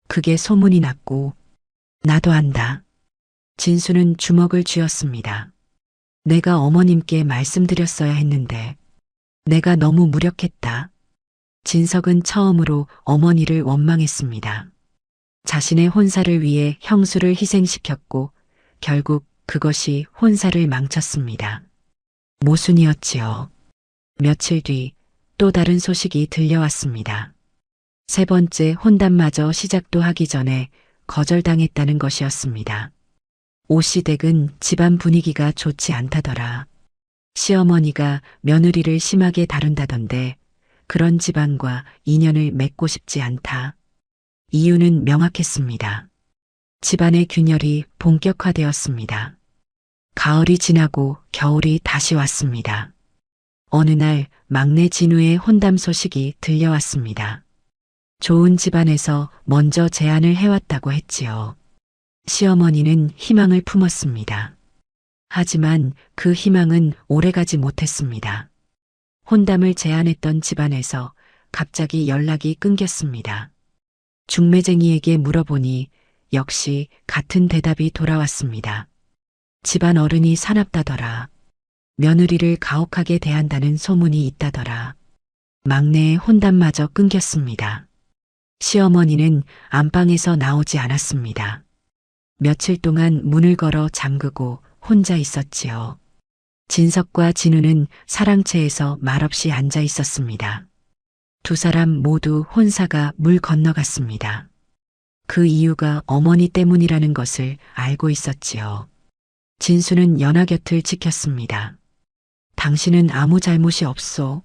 그게 소문이 났고 나도 안다. 진수는 주먹을 쥐었습니다. 내가 어머님께 말씀드렸어야 했는데 내가 너무 무력했다. 진석은 처음으로 어머니를 원망했습니다. 자신의 혼사를 위해 형수를 희생시켰고 결국 그것이 혼사를 망쳤습니다. 모순이었지요. 며칠 뒤 또 다른 소식이 들려왔습니다. 세 번째 혼담마저 시작도 하기 전에 거절당했다는 것이었습니다. 오씨 댁은 집안 분위기가 좋지 않다더라. 시어머니가 며느리를 심하게 다룬다던데 그런 집안과 인연을 맺고 싶지 않다. 이유는 명확했습니다. 집안의 균열이 본격화되었습니다. 가을이 지나고 겨울이 다시 왔습니다. 어느 날 막내 진우의 혼담 소식이 들려왔습니다. 좋은 집안에서 먼저 제안을 해왔다고 했지요. 시어머니는 희망을 품었습니다. 하지만 그 희망은 오래가지 못했습니다. 혼담을 제안했던 집안에서 갑자기 연락이 끊겼습니다. 중매쟁이에게 물어보니 역시 같은 대답이 돌아왔습니다. 집안 어른이 사납다더라. 며느리를 가혹하게 대한다는 소문이 있다더라. 막내의 혼담마저 끊겼습니다. 시어머니는 안방에서 나오지 않았습니다. 며칠 동안 문을 걸어 잠그고 혼자 있었지요. 진석과 진우는 사랑채에서 말없이 앉아 있었습니다. 두 사람 모두 혼사가 물 건너갔습니다. 그 이유가 어머니 때문이라는 것을 알고 있었지요. 진수는 연하 곁을 지켰습니다. 당신은 아무 잘못이 없소.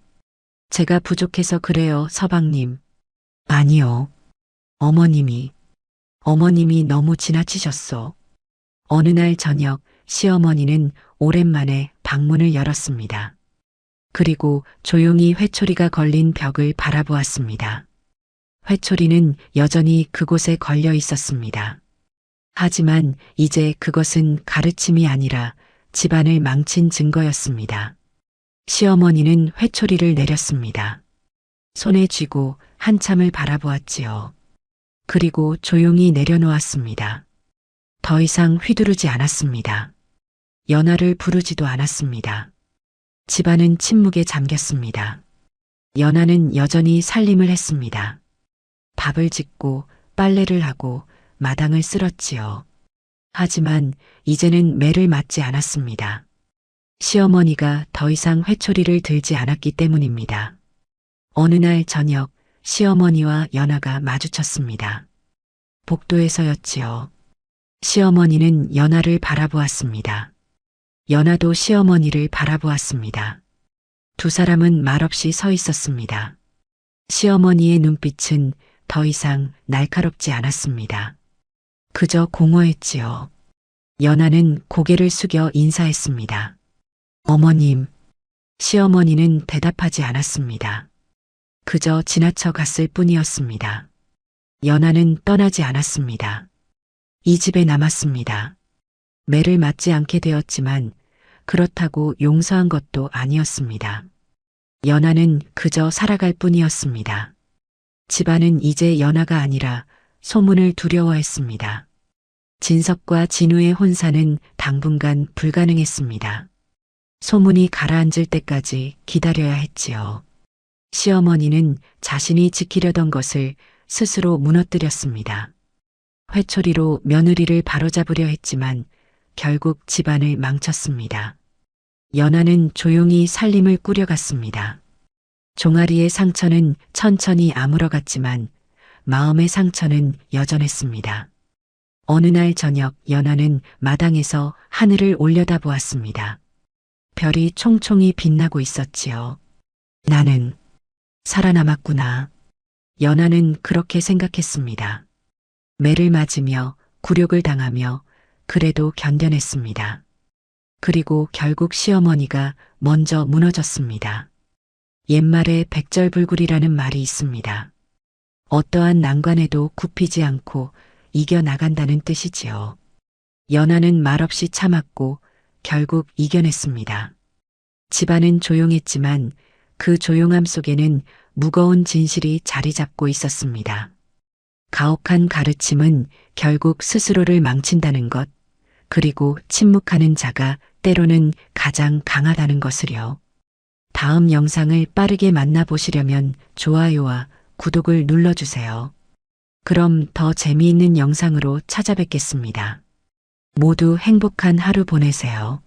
제가 부족해서 그래요, 서방님. 아니요. 어머님이 너무 지나치셨소. 어느 날 저녁 시어머니는 오랜만에 방문을 열었습니다. 그리고 조용히 회초리가 걸린 벽을 바라보았습니다. 회초리는 여전히 그곳에 걸려 있었습니다. 하지만 이제 그것은 가르침이 아니라 집안을 망친 증거였습니다. 시어머니는 회초리를 내렸습니다. 손에 쥐고 한참을 바라보았지요. 그리고 조용히 내려놓았습니다. 더 이상 휘두르지 않았습니다. 연하를 부르지도 않았습니다. 집안은 침묵에 잠겼습니다. 연하는 여전히 살림을 했습니다. 밥을 짓고 빨래를 하고 마당을 쓸었지요. 하지만 이제는 매를 맞지 않았습니다. 시어머니가 더 이상 회초리를 들지 않았기 때문입니다. 어느 날 저녁 시어머니와 연하가 마주쳤습니다. 복도에서였지요. 시어머니는 연하를 바라보았습니다. 연하도 시어머니를 바라보았습니다. 두 사람은 말없이 서 있었습니다. 시어머니의 눈빛은 더 이상 날카롭지 않았습니다. 그저 공허했지요. 연하는 고개를 숙여 인사했습니다. 어머님. 시어머니는 대답하지 않았습니다. 그저 지나쳐 갔을 뿐이었습니다. 연하는 떠나지 않았습니다. 이 집에 남았습니다. 매를 맞지 않게 되었지만 그렇다고 용서한 것도 아니었습니다. 연하는 그저 살아갈 뿐이었습니다. 집안은 이제 연하가 아니라 소문을 두려워했습니다. 진석과 진우의 혼사는 당분간 불가능했습니다. 소문이 가라앉을 때까지 기다려야 했지요. 시어머니는 자신이 지키려던 것을 스스로 무너뜨렸습니다. 회초리로 며느리를 바로잡으려 했지만 결국 집안을 망쳤습니다. 연하는 조용히 살림을 꾸려갔습니다. 종아리의 상처는 천천히 아물어갔지만 마음의 상처는 여전했습니다. 어느 날 저녁 연하는 마당에서 하늘을 올려다보았습니다. 별이 총총히 빛나고 있었지요. 나는 살아남았구나. 연하는 그렇게 생각했습니다. 매를 맞으며 굴욕을 당하며 그래도 견뎌냈습니다. 그리고 결국 시어머니가 먼저 무너졌습니다. 옛말에 백절불굴이라는 말이 있습니다. 어떠한 난관에도 굽히지 않고 이겨나간다는 뜻이지요. 연하는 말없이 참았고 결국 이겨냈습니다. 집안은 조용했지만 그 조용함 속에는 무거운 진실이 자리 잡고 있었습니다. 가혹한 가르침은 결국 스스로를 망친다는 것, 그리고 침묵하는 자가 때로는 가장 강하다는 것을요. 다음 영상을 빠르게 만나보시려면 좋아요와 구독을 눌러주세요. 그럼 더 재미있는 영상으로 찾아뵙겠습니다. 모두 행복한 하루 보내세요.